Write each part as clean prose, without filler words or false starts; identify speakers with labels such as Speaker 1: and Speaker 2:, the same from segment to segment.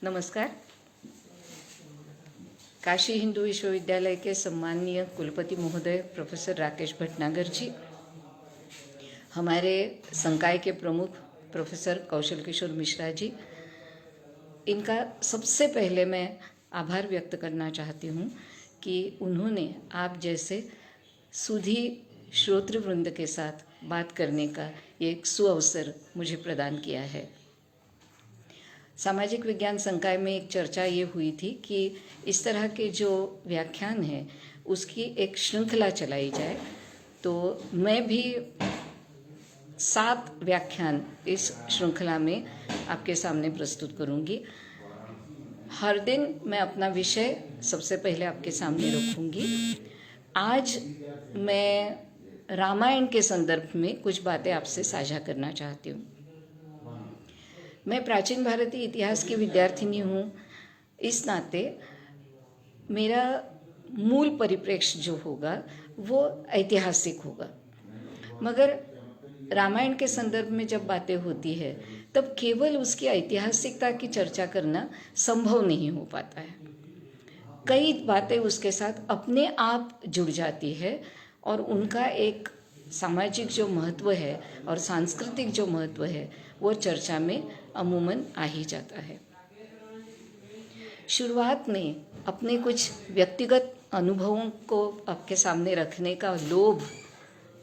Speaker 1: नमस्कार। काशी हिंदू विश्वविद्यालय के सम्माननीय कुलपति महोदय प्रोफेसर राकेश भटनागर जी, हमारे संकाय के प्रमुख प्रोफेसर कौशल किशोर मिश्रा जी, इनका सबसे पहले मैं आभार व्यक्त करना चाहती हूँ कि उन्होंने आप जैसे सुधी श्रोतृवृंद के साथ बात करने का एक सुअवसर मुझे प्रदान किया है। सामाजिक विज्ञान संकाय में एक चर्चा ये हुई थी कि इस तरह के जो व्याख्यान हैं उसकी एक श्रृंखला चलाई जाए, तो मैं भी 7 व्याख्यान इस श्रृंखला में आपके सामने प्रस्तुत करूंगी। हर दिन मैं अपना विषय सबसे पहले आपके सामने रखूंगी। आज मैं रामायण के संदर्भ में कुछ बातें आपसे साझा करना चाहती हूँ। मैं प्राचीन भारतीय इतिहास की विद्यार्थिनी हूँ, इस नाते मेरा मूल परिप्रेक्ष्य जो होगा वो ऐतिहासिक होगा, मगर रामायण के संदर्भ में जब बातें होती है तब केवल उसकी ऐतिहासिकता की चर्चा करना संभव नहीं हो पाता है। कई बातें उसके साथ अपने आप जुड़ जाती है और उनका एक सामाजिक जो महत्व है और सांस्कृतिक जो महत्व है वो चर्चा में अमूमन आ ही जाता है। शुरुआत में अपने कुछ व्यक्तिगत अनुभवों को आपके सामने रखने का लोभ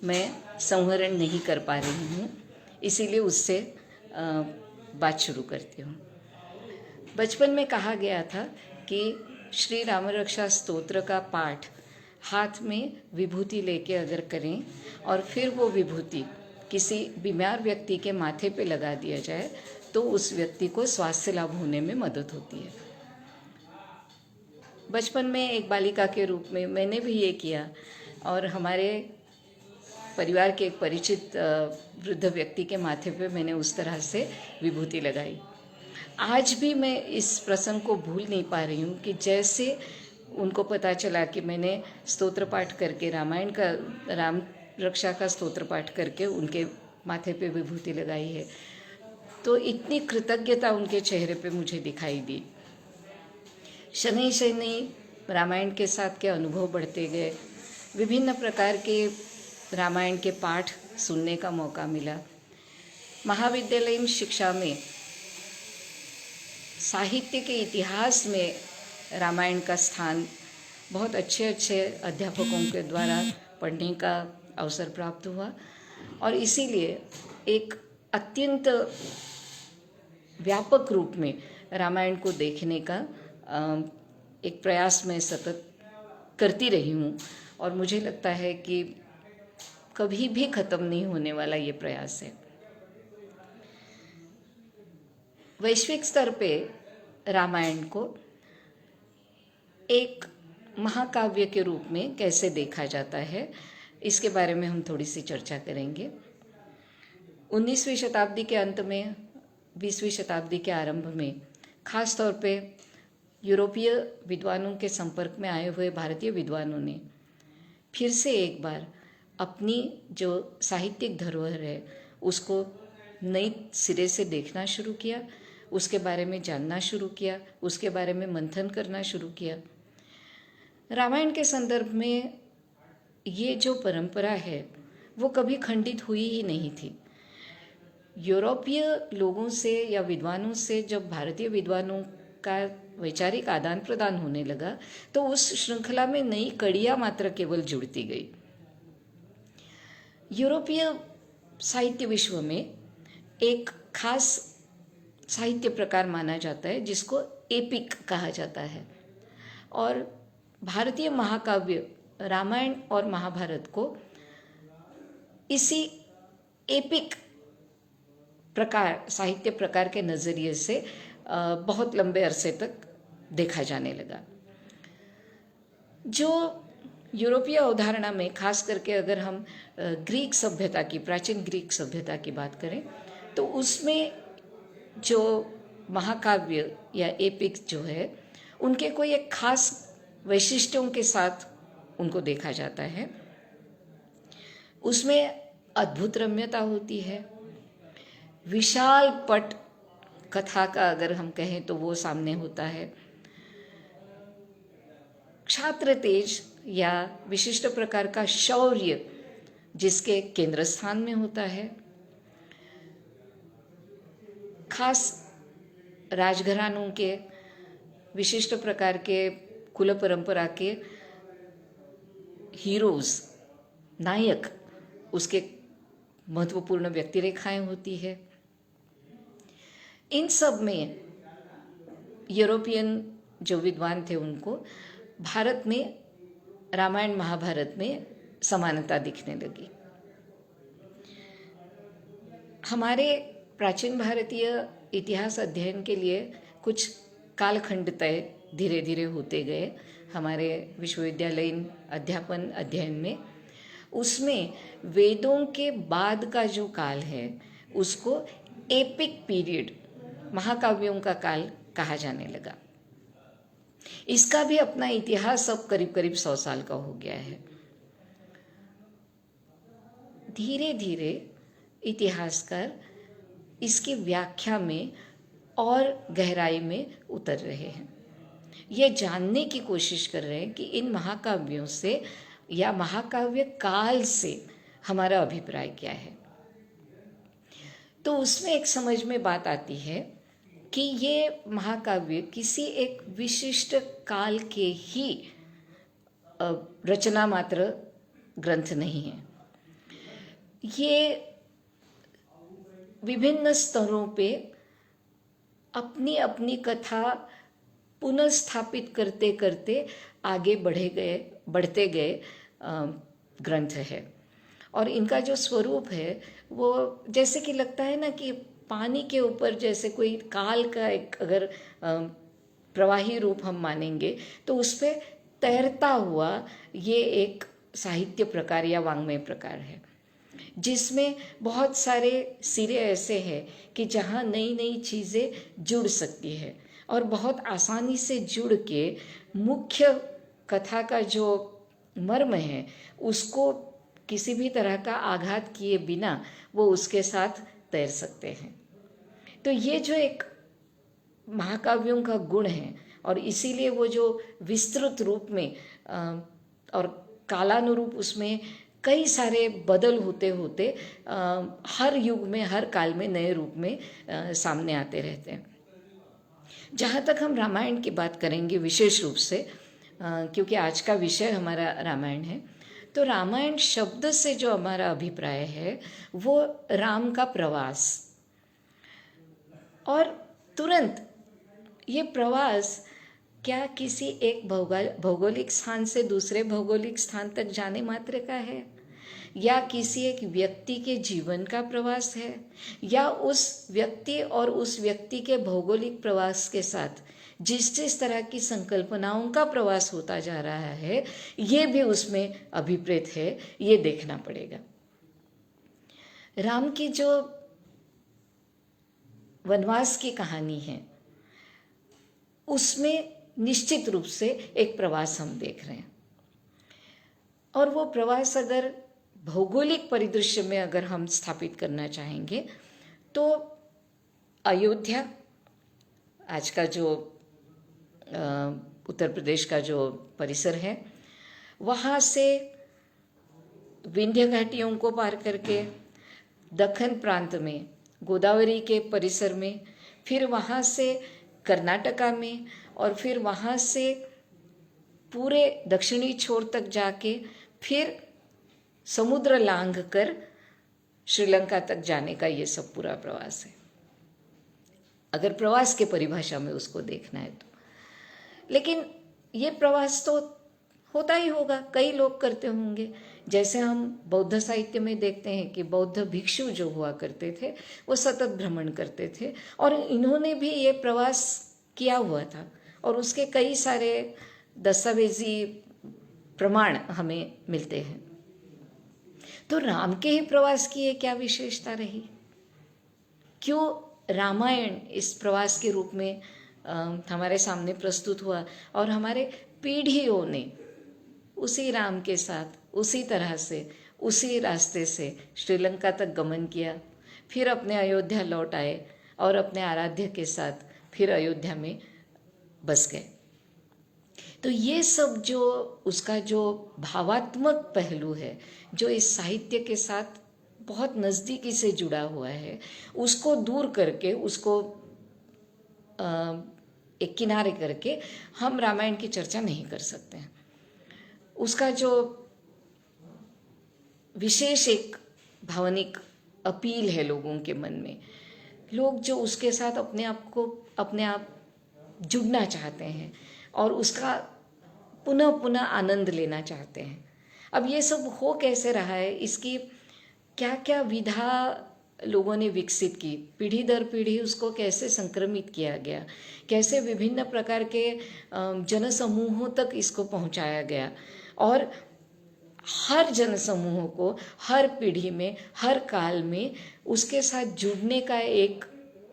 Speaker 1: मैं संवरण नहीं कर पा रही हूँ, इसीलिए उससे बात शुरू करती हूँ। बचपन में कहा गया था कि श्री राम रक्षा स्तोत्र का पाठ हाथ में विभूति लेके अगर करें और फिर वो विभूति किसी बीमार व्यक्ति के माथे पे लगा दिया जाए तो उस व्यक्ति को स्वास्थ्य लाभ होने में मदद होती है। बचपन में एक बालिका के रूप में मैंने भी ये किया और हमारे परिवार के एक परिचित वृद्ध व्यक्ति के माथे पे मैंने उस तरह से विभूति लगाई। आज भी मैं इस प्रसंग को भूल नहीं पा रही हूँ कि जैसे उनको पता चला कि मैंने स्तोत्र पाठ करके राम रक्षा का स्तोत्र पाठ करके उनके माथे पे विभूति लगाई है, तो इतनी कृतज्ञता उनके चेहरे पे मुझे दिखाई दी। शनि शनि रामायण के साथ के अनुभव बढ़ते गए, विभिन्न प्रकार के रामायण के पाठ सुनने का मौका मिला। महाविद्यालयीन शिक्षा में साहित्य के इतिहास में रामायण का स्थान बहुत अच्छे अध्यापकों के द्वारा पढ़ने का अवसर प्राप्त हुआ और इसीलिए एक अत्यंत व्यापक रूप में रामायण को देखने का एक प्रयास मैं सतत करती रही हूँ और मुझे लगता है कि कभी भी ख़त्म नहीं होने वाला ये प्रयास है। वैश्विक स्तर पे रामायण को एक महाकाव्य के रूप में कैसे देखा जाता है, इसके बारे में हम थोड़ी सी चर्चा करेंगे। 19वीं शताब्दी के अंत में 20वीं शताब्दी के आरंभ में खास तौर पे यूरोपीय विद्वानों के संपर्क में आए हुए भारतीय विद्वानों ने फिर से एक बार अपनी जो साहित्यिक धरोहर है उसको नई सिरे से देखना शुरू किया, उसके बारे में जानना शुरू किया, उसके बारे में मंथन करना शुरू किया। रामायण के संदर्भ में ये जो परंपरा है वो कभी खंडित हुई ही नहीं थी। यूरोपीय लोगों से या विद्वानों से जब भारतीय विद्वानों का वैचारिक आदान प्रदान होने लगा तो उस श्रृंखला में नई कड़ियाँ मात्र केवल जुड़ती गई। यूरोपीय साहित्य विश्व में एक खास साहित्य प्रकार माना जाता है जिसको एपिक कहा जाता है, और भारतीय महाकाव्य रामायण और महाभारत को इसी एपिक प्रकार साहित्य प्रकार के नज़रिए से बहुत लंबे अरसे तक देखा जाने लगा। जो यूरोपीय अवधारणा में खास करके अगर हम ग्रीक सभ्यता की, प्राचीन ग्रीक सभ्यता की बात करें तो उसमें जो महाकाव्य या एपिक जो है उनके कोई एक खास वैशिष्ट्यों के साथ उनको देखा जाता है। उसमें अद्भुत रम्यता होती है, विशाल पट कथा का अगर हम कहें तो वो सामने होता है। क्षात्र तेज या विशिष्ट प्रकार का शौर्य जिसके केंद्र स्थान में होता है। खास राजघरानों के विशिष्ट प्रकार के कुल परंपरा के हीरोज, नायक, उसके महत्वपूर्ण व्यक्ति रेखाएं होती है। इन सब में यूरोपियन जो विद्वान थे उनको भारत में रामायण महाभारत में समानता दिखने लगी। हमारे प्राचीन भारतीय इतिहास अध्ययन के लिए कुछ कालखंड तय धीरे धीरे होते गए हमारे विश्वविद्यालयीन अध्यापन अध्ययन में। उसमें वेदों के बाद का जो काल है उसको एपिक पीरियड, महाकाव्यों का काल कहा जाने लगा। इसका भी अपना इतिहास अब करीब करीब 100 साल का हो गया है। धीरे धीरे इतिहासकार इसकी व्याख्या में और गहराई में उतर रहे हैं। ये जानने की कोशिश कर रहे हैं कि इन महाकाव्यों से या महाकाव्य काल से हमारा अभिप्राय क्या है। तो उसमें एक समझ में बात आती है कि ये महाकाव्य किसी एक विशिष्ट काल के ही रचना मात्र ग्रंथ नहीं है। ये विभिन्न स्तरों पे अपनी अपनी कथा पुनर्स्थापित करते करते आगे बढ़ते गए ग्रंथ है। और इनका जो स्वरूप है वो जैसे कि लगता है ना कि पानी के ऊपर जैसे कोई काल का एक अगर प्रवाही रूप हम मानेंगे तो उस पर तैरता हुआ ये एक साहित्य प्रकार या वाङ्मय प्रकार है, जिसमें बहुत सारे सिरे ऐसे हैं कि जहाँ नई नई चीज़ें जुड़ सकती है और बहुत आसानी से जुड़ के मुख्य कथा का जो मर्म है उसको किसी भी तरह का आघात किए बिना वो उसके साथ तैर सकते हैं। तो ये जो एक महाकाव्यों का गुण है और इसीलिए वो जो विस्तृत रूप में और कालानुरूप उसमें कई सारे बदल होते होते हर युग में हर काल में नए रूप में सामने आते रहते हैं। जहाँ तक हम रामायण की बात करेंगे विशेष रूप से क्योंकि आज का विषय हमारा रामायण है, तो रामायण शब्द से जो हमारा अभिप्राय है वो राम का प्रवास। और तुरंत ये प्रवास क्या किसी एक भौगोलिक स्थान से दूसरे भौगोलिक स्थान तक जाने मात्र का है, या किसी एक व्यक्ति के जीवन का प्रवास है, या उस व्यक्ति और उस व्यक्ति के भौगोलिक प्रवास के साथ जिस तरह की संकल्पनाओं का प्रवास होता जा रहा है ये भी उसमें अभिप्रेत है, ये देखना पड़ेगा। राम की जो वनवास की कहानी है उसमें निश्चित रूप से एक प्रवास हम देख रहे हैं। और वो प्रवास अगर भौगोलिक परिदृश्य में अगर हम स्थापित करना चाहेंगे तो अयोध्या, आज का जो उत्तर प्रदेश का जो परिसर है, वहाँ से विंध्य घाटियों को पार करके दक्कन प्रांत में गोदावरी के परिसर में, फिर वहाँ से कर्नाटका में, और फिर वहाँ से पूरे दक्षिणी छोर तक जाके फिर समुद्र लांघ कर श्रीलंका तक जाने का ये सब पूरा प्रवास है, अगर प्रवास के परिभाषा में उसको देखना है तो। लेकिन ये प्रवास तो होता ही होगा, कई लोग करते होंगे। जैसे हम बौद्ध साहित्य में देखते हैं कि बौद्ध भिक्षु जो हुआ करते थे वो सतत भ्रमण करते थे, और इन्होंने भी ये प्रवास किया हुआ था और उसके कई सारे दस्तावेजी प्रमाण हमें मिलते हैं। तो राम के ही प्रवास की ये क्या विशेषता रही? क्यों रामायण इस प्रवास के रूप में हमारे सामने प्रस्तुत हुआ और हमारे पीढ़ियों ने उसी राम के साथ उसी तरह से उसी रास्ते से श्रीलंका तक गमन किया, फिर अपने अयोध्या लौट आए और अपने आराध्य के साथ फिर अयोध्या में बस गए। तो ये सब जो उसका जो भावात्मक पहलू है, जो इस साहित्य के साथ बहुत नज़दीकी से जुड़ा हुआ है, उसको दूर करके, उसको एक किनारे करके हम रामायण की चर्चा नहीं कर सकते हैं। उसका जो विशेष एक भावनिक अपील है लोगों के मन में, लोग जो उसके साथ अपने आप जुड़ना चाहते हैं और उसका पुनः पुनः आनंद लेना चाहते हैं। अब ये सब हो कैसे रहा है, इसकी क्या क्या विधा लोगों ने विकसित की, पीढ़ी दर पीढ़ी उसको कैसे संक्रमित किया गया, कैसे विभिन्न प्रकार के जनसमूहों तक इसको पहुंचाया गया, और हर जनसमूहों को हर पीढ़ी में, हर काल में उसके साथ जुड़ने का एक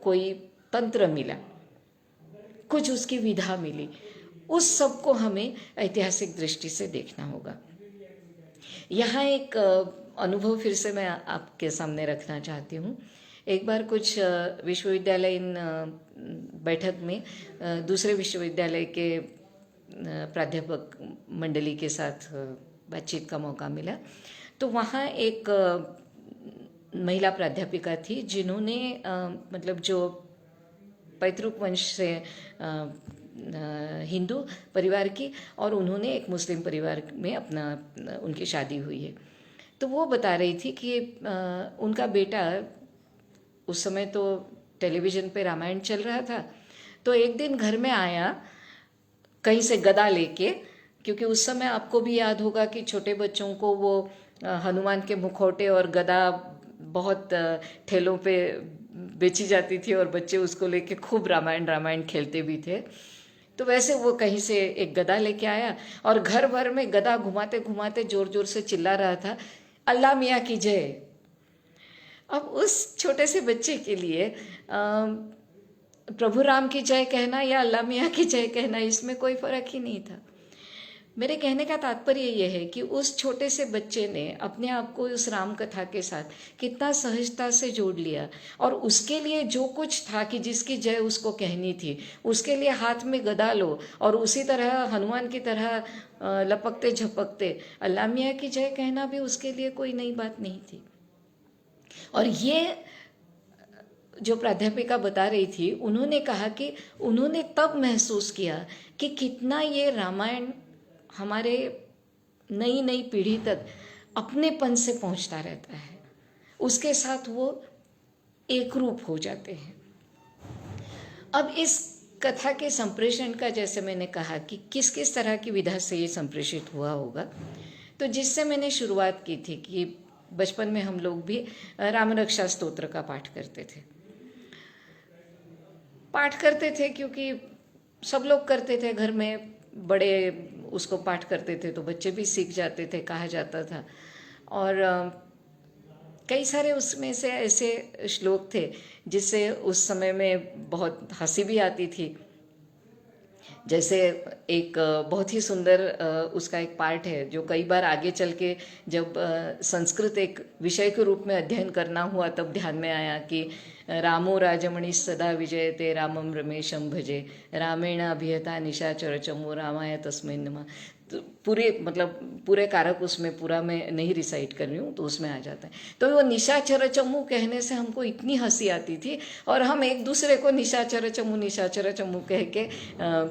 Speaker 1: कोई तंत्र मिला, कुछ उसकी विधा मिली। उस सब को हमें ऐतिहासिक दृष्टि से देखना होगा। यहाँ एक अनुभव फिर से मैं आपके सामने रखना चाहती हूँ। एक बार कुछ विश्वविद्यालयीन बैठक में दूसरे विश्वविद्यालय के प्राध्यापक मंडली के साथ बातचीत का मौका मिला। तो वहाँ एक महिला प्राध्यापिका थी जिन्होंने मतलब जो पैतृक वंश से हिंदू परिवार की, और उन्होंने एक मुस्लिम परिवार में उनकी शादी हुई है। तो वो बता रही थी कि उनका बेटा, उस समय तो टेलीविज़न पे रामायण चल रहा था, तो एक दिन घर में आया कहीं से गदा लेके, क्योंकि उस समय आपको भी याद होगा कि छोटे बच्चों को वो हनुमान के मुखौटे और गदा बहुत ठेलों पे बेची जाती थी और बच्चे उसको लेके खूब रामायण खेलते भी थे। तो वैसे वो कहीं से एक गदा लेके आया और घर भर में गदा घुमाते घुमाते जोर जोर से चिल्ला रहा था, अल्लाह मियाँ की जय। अब उस छोटे से बच्चे के लिए प्रभु राम की जय कहना या अल्लाह मियाँ की जय कहना, इसमें कोई फर्क ही नहीं था। मेरे कहने का तात्पर्य यह है कि उस छोटे से बच्चे ने अपने आप को उस राम कथा के साथ कितना सहजता से जोड़ लिया, और उसके लिए जो कुछ था कि जिसकी जय उसको कहनी थी, उसके लिए हाथ में गदा लो और उसी तरह हनुमान की तरह लपकते झपकते अल्लाह मियाँ की जय कहना भी उसके लिए कोई नई बात नहीं थी। और ये जो प्राध्यापिका बता रही थी, उन्होंने कहा कि उन्होंने तब महसूस किया कि कितना ये रामायण हमारे नई नई पीढ़ी तक अपनेपन से पहुंचता रहता है, उसके साथ वो एक रूप हो जाते हैं। अब इस कथा के संप्रेषण का, जैसे मैंने कहा कि किस किस तरह की विधा से ये संप्रेषित हुआ होगा, तो जिससे मैंने शुरुआत की थी कि बचपन में हम लोग भी राम रक्षा स्तोत्र का पाठ करते थे क्योंकि सब लोग करते थे घर में, बड़े उसको पाठ करते थे तो बच्चे भी सीख जाते थे, कहा जाता था। और कई सारे उसमें से ऐसे श्लोक थे जिससे उस समय में बहुत हंसी भी आती थी। जैसे एक बहुत ही सुंदर उसका एक पार्ट है जो कई बार आगे चल के जब संस्कृत एक विषय के रूप में अध्ययन करना हुआ तब ध्यान में आया कि रामो राजमणि सदा विजयते रामम रमेशम भजे रामेण अभियता निशाचर चमो रामाय तस्मै नमः। तो पूरे कारक उसमें पूरा मैं नहीं रिसाइट कर रही हूँ, तो उसमें आ जाता है। तो वो निशाचर चमू कहने से हमको इतनी हंसी आती थी और हम एक दूसरे को निशाचर चमू कह के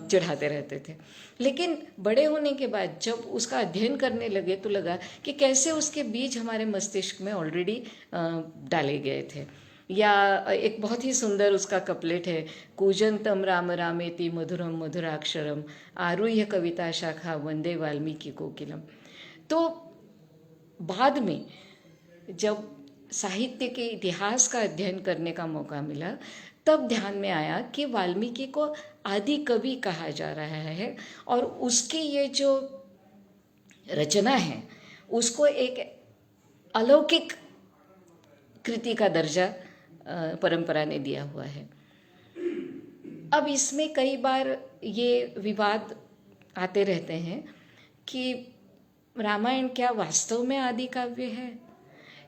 Speaker 1: चिढ़ाते रहते थे। लेकिन बड़े होने के बाद जब उसका अध्ययन करने लगे तो लगा कि कैसे उसके बीज हमारे मस्तिष्क में ऑलरेडी डाले गए थे। या एक बहुत ही सुंदर उसका कपलेट है, कूजंतम राम रामेति मधुरम मधुराक्षरम आरुह्य कविता शाखा वंदे वाल्मीकि कोकिलम। तो बाद में जब साहित्य के इतिहास का अध्ययन करने का मौका मिला तब ध्यान में आया कि वाल्मीकि को आदि कवि कहा जा रहा है और उसकी ये जो रचना है उसको एक अलौकिक कृति का दर्जा परंपरा ने दिया हुआ है। अब इसमें कई बार ये विवाद आते रहते हैं कि रामायण क्या वास्तव में आदि काव्य है?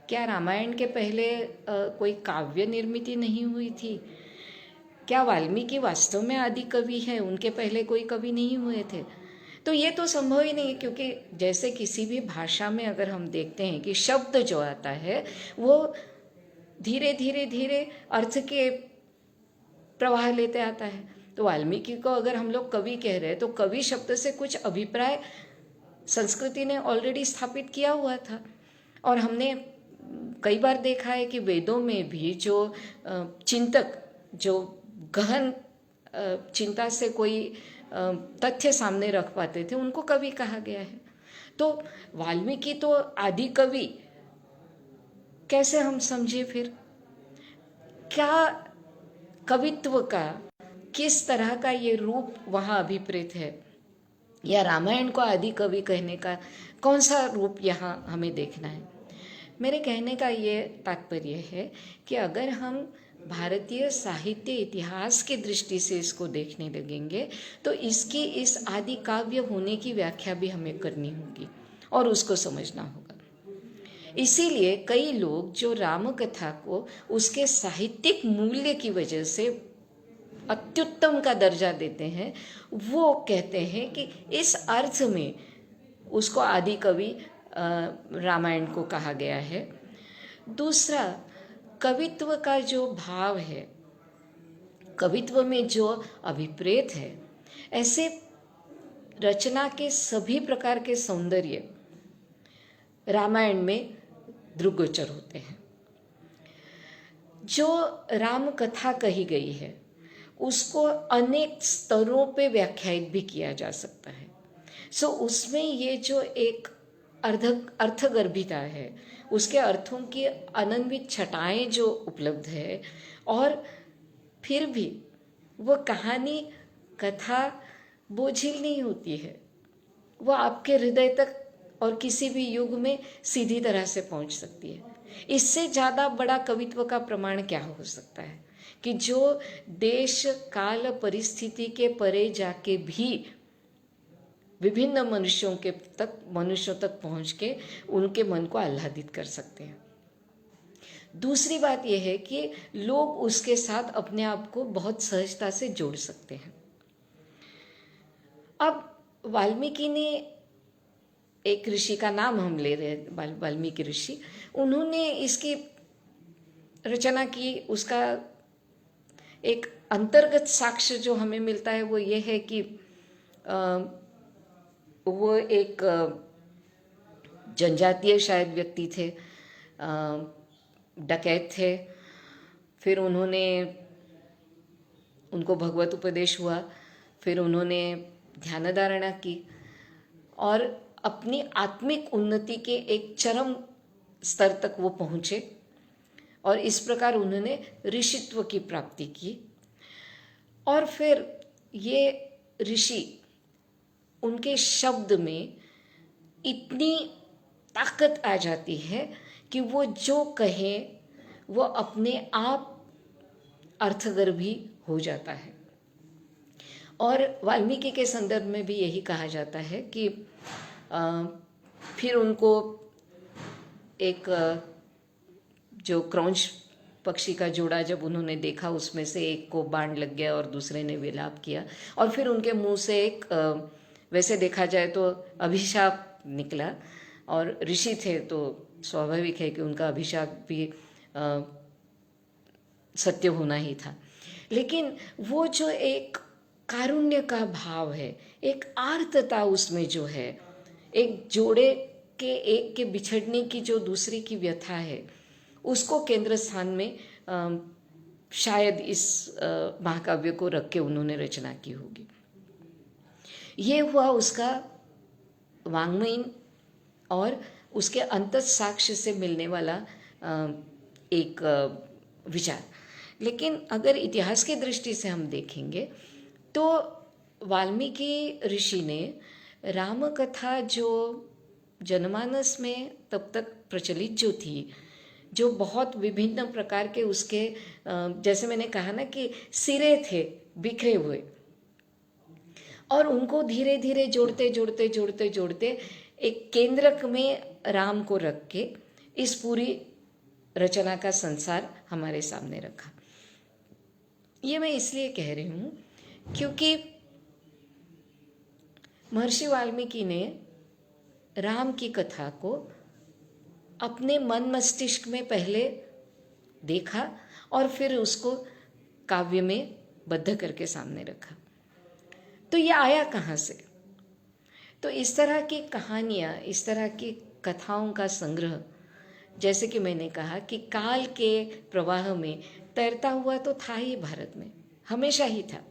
Speaker 1: क्या रामायण के पहले कोई काव्य निर्मित नहीं हुई थी? क्या वाल्मीकि वास्तव में आदि कवि है? उनके पहले कोई कवि नहीं हुए थे? तो ये तो संभव ही नहीं है, क्योंकि जैसे किसी भी भाषा में अगर हम देखते हैं कि शब्द जो आता है वो धीरे धीरे धीरे अर्थ के प्रवाह लेते आता है। तो वाल्मीकि को अगर हम लोग कवि कह रहे हैं तो कवि शब्द से कुछ अभिप्राय संस्कृति ने ऑलरेडी स्थापित किया हुआ था। और हमने कई बार देखा है कि वेदों में भी जो चिंतक, जो गहन चिंता से कोई तथ्य सामने रख पाते थे, उनको कवि कहा गया है। तो वाल्मीकि तो आदि कवि कैसे हम समझे फिर? क्या कवित्व का किस तरह का ये रूप वहाँ अभिप्रेत है, या रामायण को आदि कवि कहने का कौन सा रूप यहाँ हमें देखना है? मेरे कहने का ये तात्पर्य है कि अगर हम भारतीय साहित्य इतिहास की दृष्टि से इसको देखने लगेंगे तो इसकी इस आदि काव्य होने की व्याख्या भी हमें करनी होगी और उसको समझना होगा। इसीलिए कई लोग जो राम कथा को उसके साहित्यिक मूल्य की वजह से अत्युत्तम का दर्जा देते हैं, वो कहते हैं कि इस अर्थ में उसको आदि कवि रामायण को कहा गया है। दूसरा, कवित्व का जो भाव है, कवित्व में जो अभिप्रेत है, ऐसे रचना के सभी प्रकार के सौंदर्य रामायण में दृग्गोचर होते हैं। जो राम कथा कही गई है उसको अनेक स्तरों पे व्याख्यायित भी किया जा सकता है। सो उसमें ये जो एक अर्थगर्भिता है, उसके अर्थों की अनन्वित छटाएं जो उपलब्ध है, और फिर भी वो कहानी कथा बोझिल नहीं होती है, वो आपके हृदय तक और किसी भी युग में सीधी तरह से पहुंच सकती है। इससे ज़्यादा बड़ा कवित्व का प्रमाण क्या हो सकता है कि जो देश काल परिस्थिति के परे जाके भी विभिन्न मनुष्यों तक पहुंच के उनके मन को आह्लादित कर सकते हैं। दूसरी बात यह है कि लोग उसके साथ अपने आप को बहुत सहजता से जोड़ सकते हैं। अब वाल्मीकि ने, एक ऋषि का नाम हम ले रहे हैं, वाल्मीकि ऋषि, उन्होंने इसकी रचना की। उसका एक अंतर्गत साक्ष्य जो हमें मिलता है वो ये है कि वो एक जनजातीय शायद व्यक्ति थे, डकैत थे। फिर उनको भगवत उपदेश हुआ, फिर उन्होंने ध्यान धारणा की और अपनी आत्मिक उन्नति के एक चरम स्तर तक वो पहुँचे और इस प्रकार उन्होंने ऋषित्व की प्राप्ति की। और फिर ये ऋषि, उनके शब्द में इतनी ताकत आ जाती है कि वो जो कहे वो अपने आप अर्थगर्भी हो जाता है। और वाल्मीकि के संदर्भ में भी यही कहा जाता है कि फिर उनको एक जो क्रौंच पक्षी का जोड़ा जब उन्होंने देखा, उसमें से एक को बाण लग गया और दूसरे ने विलाप किया, और फिर उनके मुंह से एक वैसे देखा जाए तो अभिशाप निकला। और ऋषि थे तो स्वाभाविक है कि उनका अभिशाप भी सत्य होना ही था। लेकिन वो जो एक कारुण्य का भाव है, एक आर्तता उसमें जो है, एक जोड़े के एक के बिछड़ने की जो दूसरी की व्यथा है, उसको केंद्र स्थान में शायद इस महाकाव्य को रख के उन्होंने रचना की होगी। ये हुआ उसका वाङ्मयीन और उसके अंतः साक्ष्य से मिलने वाला एक विचार। लेकिन अगर इतिहास की दृष्टि से हम देखेंगे तो वाल्मीकि ऋषि ने राम कथा जो जनमानस में तब तक प्रचलित जो थी, जो बहुत विभिन्न प्रकार के उसके, जैसे मैंने कहा ना कि सिरे थे बिखरे हुए, और उनको धीरे धीरे जोड़ते एक केंद्रक में राम को रख के इस पूरी रचना का संसार हमारे सामने रखा। ये मैं इसलिए कह रही हूँ क्योंकि महर्षि वाल्मीकि ने राम की कथा को अपने मन मस्तिष्क में पहले देखा और फिर उसको काव्य में बद्ध करके सामने रखा। तो ये आया कहाँ से? तो इस तरह की कहानियाँ, इस तरह की कथाओं का संग्रह, जैसे कि मैंने कहा कि काल के प्रवाह में तैरता हुआ तो था ही, भारत में हमेशा ही था।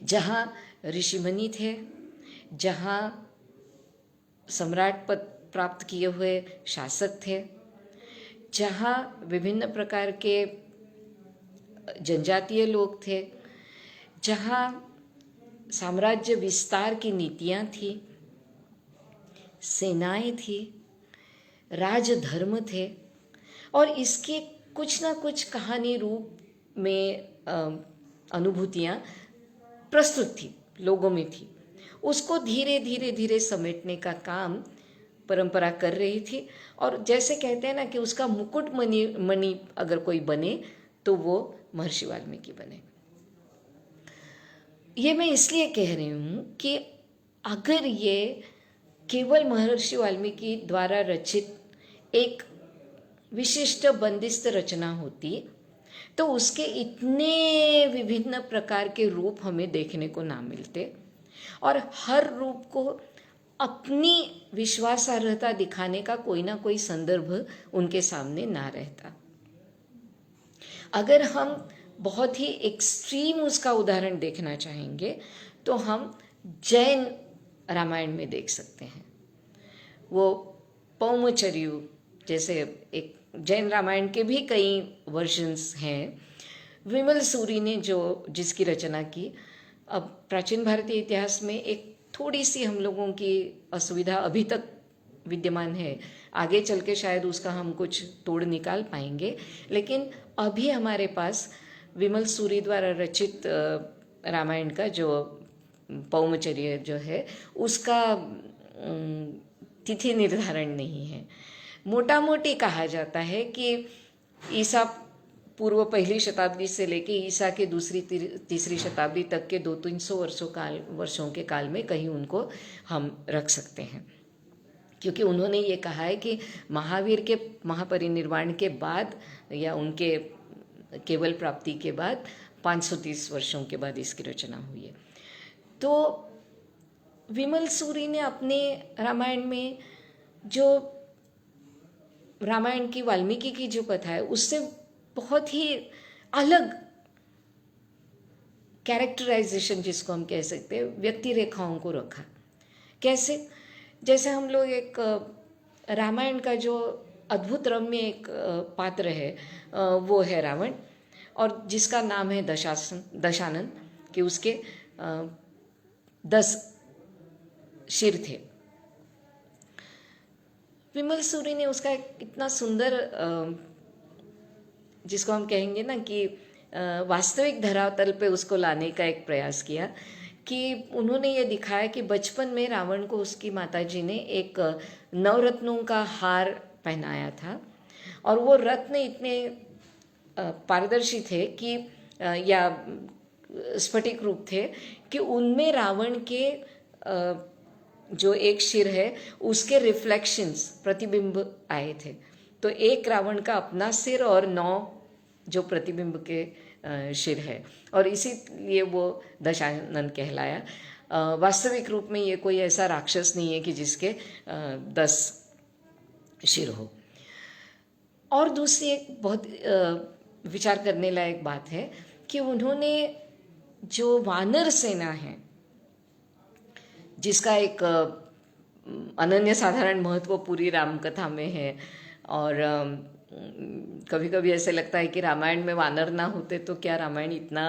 Speaker 1: जहाँ ऋषिमुनि थे, जहाँ सम्राट पद प्राप्त किए हुए शासक थे, जहाँ विभिन्न प्रकार के जनजातीय लोग थे, जहाँ साम्राज्य विस्तार की नीतियाँ थी, सेनाएं थी, राजधर्म थे, और इसके कुछ ना कुछ कहानी रूप में अनुभूतियाँ प्रस्तुत थी, लोगों में थी। उसको धीरे धीरे धीरे समेटने का काम परंपरा कर रही थी। और जैसे कहते हैं ना कि उसका मुकुट मणि अगर कोई बने तो वो महर्षि वाल्मीकि बने। ये मैं इसलिए कह रही हूँ कि अगर ये केवल महर्षि वाल्मीकि द्वारा रचित एक विशिष्ट बंदिस्त रचना होती तो उसके इतने विभिन्न प्रकार के रूप हमें देखने को ना मिलते, और हर रूप को अपनी विश्वासार्हता दिखाने का कोई ना कोई संदर्भ उनके सामने ना रहता। अगर हम बहुत ही एक्सट्रीम उसका उदाहरण देखना चाहेंगे तो हम जैन रामायण में देख सकते हैं। वो पौमचर्यु जैसे एक जैन रामायण के भी कई वर्जन्स हैं। विमल सूरी ने जिसकी रचना की, अब प्राचीन भारतीय इतिहास में एक थोड़ी सी हम लोगों की असुविधा अभी तक विद्यमान है, आगे चल के शायद उसका हम कुछ तोड़ निकाल पाएंगे, लेकिन अभी हमारे पास विमल सूरी द्वारा रचित रामायण का जो पौमचर्य जो है उसका तिथि निर्धारण नहीं है। मोटा मोटी कहा जाता है कि ईसा पूर्व पहली शताब्दी से लेके ईसा के दूसरी तीसरी शताब्दी तक के 200-300 वर्षों के काल में कहीं उनको हम रख सकते हैं, क्योंकि उन्होंने ये कहा है कि महावीर के महापरिनिर्वाण के बाद या उनके केवल प्राप्ति के बाद 530 वर्षों के बाद इसकी रचना हुई है। तो विमल सूरी ने अपने रामायण में जो रामायण की वाल्मीकि की जो कथा है उससे बहुत ही अलग कैरेक्टराइजेशन, जिसको हम कह सकते हैं, व्यक्ति रेखाओं को रखा। कैसे? जैसे हम लोग एक रामायण का जो अद्भुत रम्य एक पात्र है वो है रावण, और जिसका नाम है दशानन, कि उसके 10 सिर थे। विमल सूरी ने उसका एक इतना सुंदर जिसको हम कहेंगे ना कि वास्तविक धरातल पे उसको लाने का एक प्रयास किया, कि उन्होंने ये दिखाया कि बचपन में रावण को उसकी माताजी ने एक नवरत्नों का हार पहनाया था, और वो रत्न इतने पारदर्शी थे कि या स्फटिक रूप थे कि उनमें रावण के जो एक सिर है उसके रिफ्लेक्शंस, प्रतिबिंब आए थे। तो एक रावण का अपना सिर और 9 जो प्रतिबिंब के सिर है, और इसीलिए वो दशानन कहलाया। वास्तविक रूप में ये कोई ऐसा राक्षस नहीं है कि जिसके 10 सिर हो। और दूसरी एक बहुत विचार करने लायक बात है कि उन्होंने जो वानर सेना है, जिसका एक अनन्य साधारण महत्व पूरी राम कथा में है, और कभी कभी ऐसे लगता है कि रामायण में वानर ना होते तो क्या रामायण इतना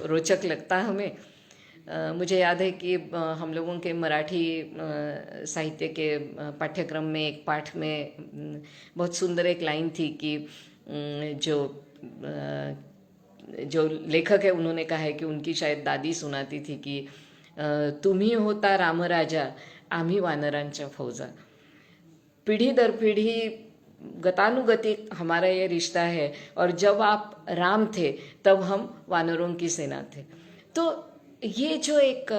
Speaker 1: रोचक लगता हमें। मुझे याद है कि हम लोगों के मराठी साहित्य के पाठ्यक्रम में एक पाठ में बहुत सुंदर एक लाइन थी कि जो लेखक है उन्होंने कहा है कि उनकी शायद दादी सुनाती थी कि तुम्ही होता रामराजा, आम्ही वानरांच्या फौजा। पिढी दर पिढी गतानुगतिक हमारा ये रिश्ता है, और जब आप राम थे तब हम वानरों की सेना थे। तो ये जो एक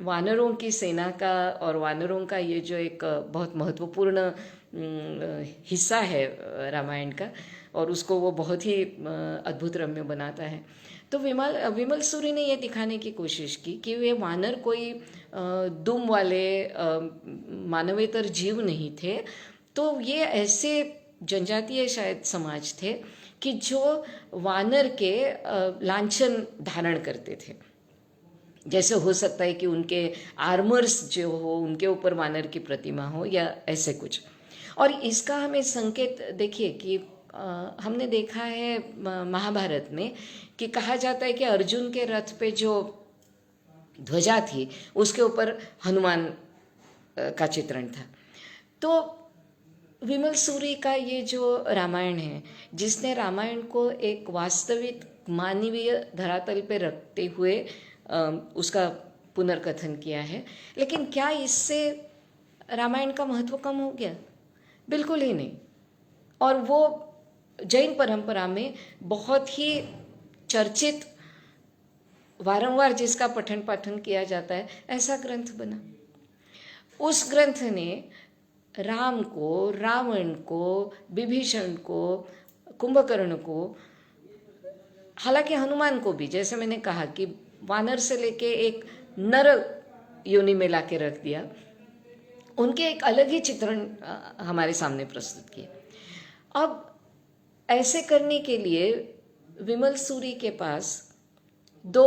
Speaker 1: वानरों की सेना का और वानरों का ये जो एक बहुत महत्वपूर्ण हिस्सा है रामायण का, और उसको वो बहुत ही अद्भुत रम्य बनाता है। तो विमल सूरी ने ये दिखाने की कोशिश की कि वे वानर कोई दुम वाले मानवेतर जीव नहीं थे। तो ये ऐसे जनजातीय शायद समाज थे कि जो वानर के लांछन धारण करते थे। जैसे हो सकता है कि उनके आर्मर्स जो हो, उनके ऊपर वानर की प्रतिमा हो, या ऐसे कुछ। और इसका हमें संकेत देखिए कि हमने देखा है महाभारत में कि कहा जाता है कि अर्जुन के रथ पे जो ध्वजा थी उसके ऊपर हनुमान का चित्रण था। तो विमल सूरी का ये जो रामायण है, जिसने रामायण को एक वास्तविक मानवीय धरातल पे रखते हुए उसका पुनर्कथन किया है, लेकिन क्या इससे रामायण का महत्व कम हो गया? बिल्कुल ही नहीं। और वो जैन परंपरा में बहुत ही चर्चित, वारंवार जिसका पठन पाठन किया जाता है, ऐसा ग्रंथ बना। उस ग्रंथ ने राम को, रावण को, विभीषण को, कुंभकर्ण को, हालांकि हनुमान को भी, जैसे मैंने कहा कि वानर से लेके एक नर योनि में ला के रख दिया, उनके एक अलग ही चित्रण हमारे सामने प्रस्तुत किए। अब ऐसे करने के लिए विमल सूरी के पास दो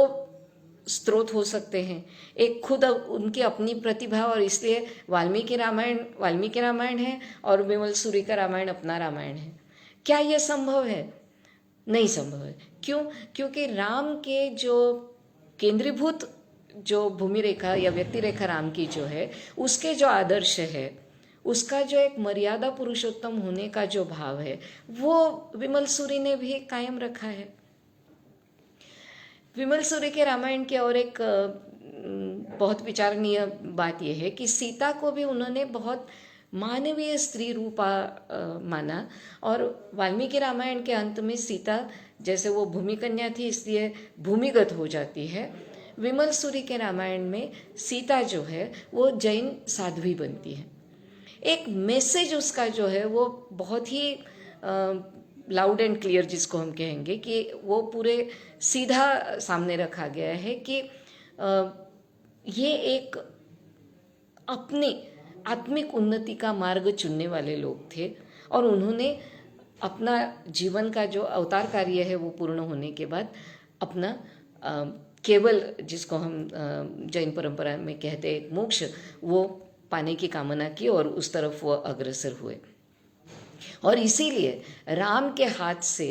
Speaker 1: स्रोत हो सकते हैं। एक खुद उनकी अपनी प्रतिभा, और इसलिए वाल्मीकि रामायण है और विमल सूरी का रामायण अपना रामायण है। क्या यह संभव है? नहीं संभव है। क्यों? क्योंकि राम के जो केंद्रीभूत जो भूमि रेखा या व्यक्ति रेखा राम की जो है, उसके जो आदर्श है, उसका जो एक मर्यादा पुरुषोत्तम होने का जो भाव है, वो विमल सूरी ने भी कायम रखा है। विमल सूरी के रामायण की और एक बहुत विचारणीय बात यह है कि सीता को भी उन्होंने बहुत मानवीय स्त्री रूपा माना, और वाल्मीकि रामायण के अंत में सीता, जैसे वो भूमि कन्या थी इसलिए भूमिगत हो जाती है, विमल सूरी के रामायण में सीता जो है वो जैन साध्वी बनती है। एक मैसेज उसका जो है वो बहुत ही लाउड एंड क्लियर, जिसको हम कहेंगे कि वो पूरे सीधा सामने रखा गया है कि ये एक अपने आत्मिक उन्नति का मार्ग चुनने वाले लोग थे, और उन्होंने अपना जीवन का जो अवतार कार्य है वो पूर्ण होने के बाद अपना केवल, जिसको हम जैन परंपरा में कहते हैं मोक्ष, वो पाने की कामना की और उस तरफ वो अग्रसर हुए। और इसीलिए राम के हाथ से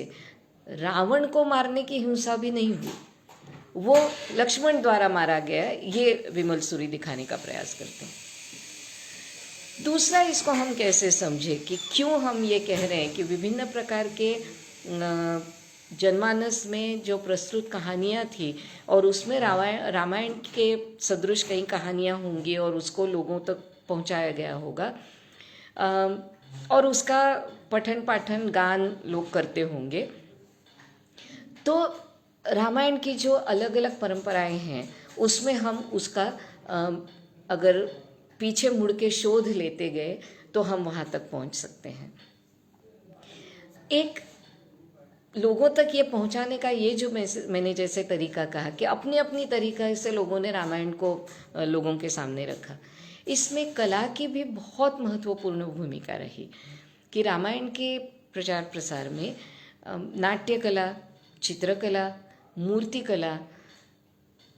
Speaker 1: रावण को मारने की हिंसा भी नहीं हुई, वो लक्ष्मण द्वारा मारा गया, ये विमल सूरी दिखाने का प्रयास करते हैं। दूसरा, इसको हम कैसे समझे कि क्यों हम ये कह रहे हैं कि विभिन्न प्रकार के जनमानस में जो प्रस्तुत कहानियाँ थी, और उसमें रामायण के सदृश कई कहानियाँ होंगी और उसको लोगों तक पहुँचाया गया होगा, और उसका पठन पाठन गान लोग करते होंगे। तो रामायण की जो अलग अलग परंपराएं हैं, उसमें हम उसका अगर पीछे मुड़ के शोध लेते गए तो हम वहाँ तक पहुँच सकते हैं। एक लोगों तक ये पहुंचाने का ये जो मैंने जैसे तरीका कहा कि अपनी अपनी तरीका से लोगों ने रामायण को लोगों के सामने रखा, इसमें कला की भी बहुत महत्वपूर्ण भूमिका रही कि रामायण के प्रचार प्रसार में नाट्य कला, चित्रकला, मूर्तिकला,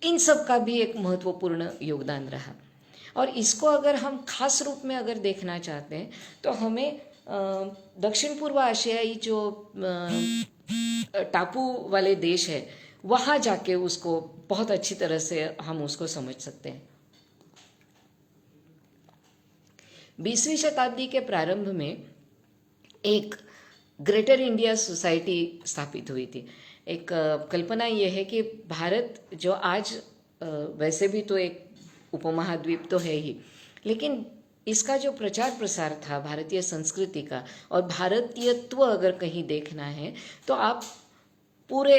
Speaker 1: इन सब का भी एक महत्वपूर्ण योगदान रहा। और इसको अगर हम खास रूप में अगर देखना चाहते हैं तो हमें दक्षिण पूर्व एशियाई जो टापू वाले देश है, वहाँ जाके उसको बहुत अच्छी तरह से हम उसको समझ सकते हैं। 20वीं शताब्दी के प्रारंभ में एक ग्रेटर इंडिया सोसाइटी स्थापित हुई थी। एक कल्पना यह है कि भारत जो आज वैसे भी तो एक उपमहाद्वीप तो है ही, लेकिन इसका जो प्रचार प्रसार था भारतीय संस्कृति का, और भारतीयत्व अगर कहीं देखना है तो आप पूरे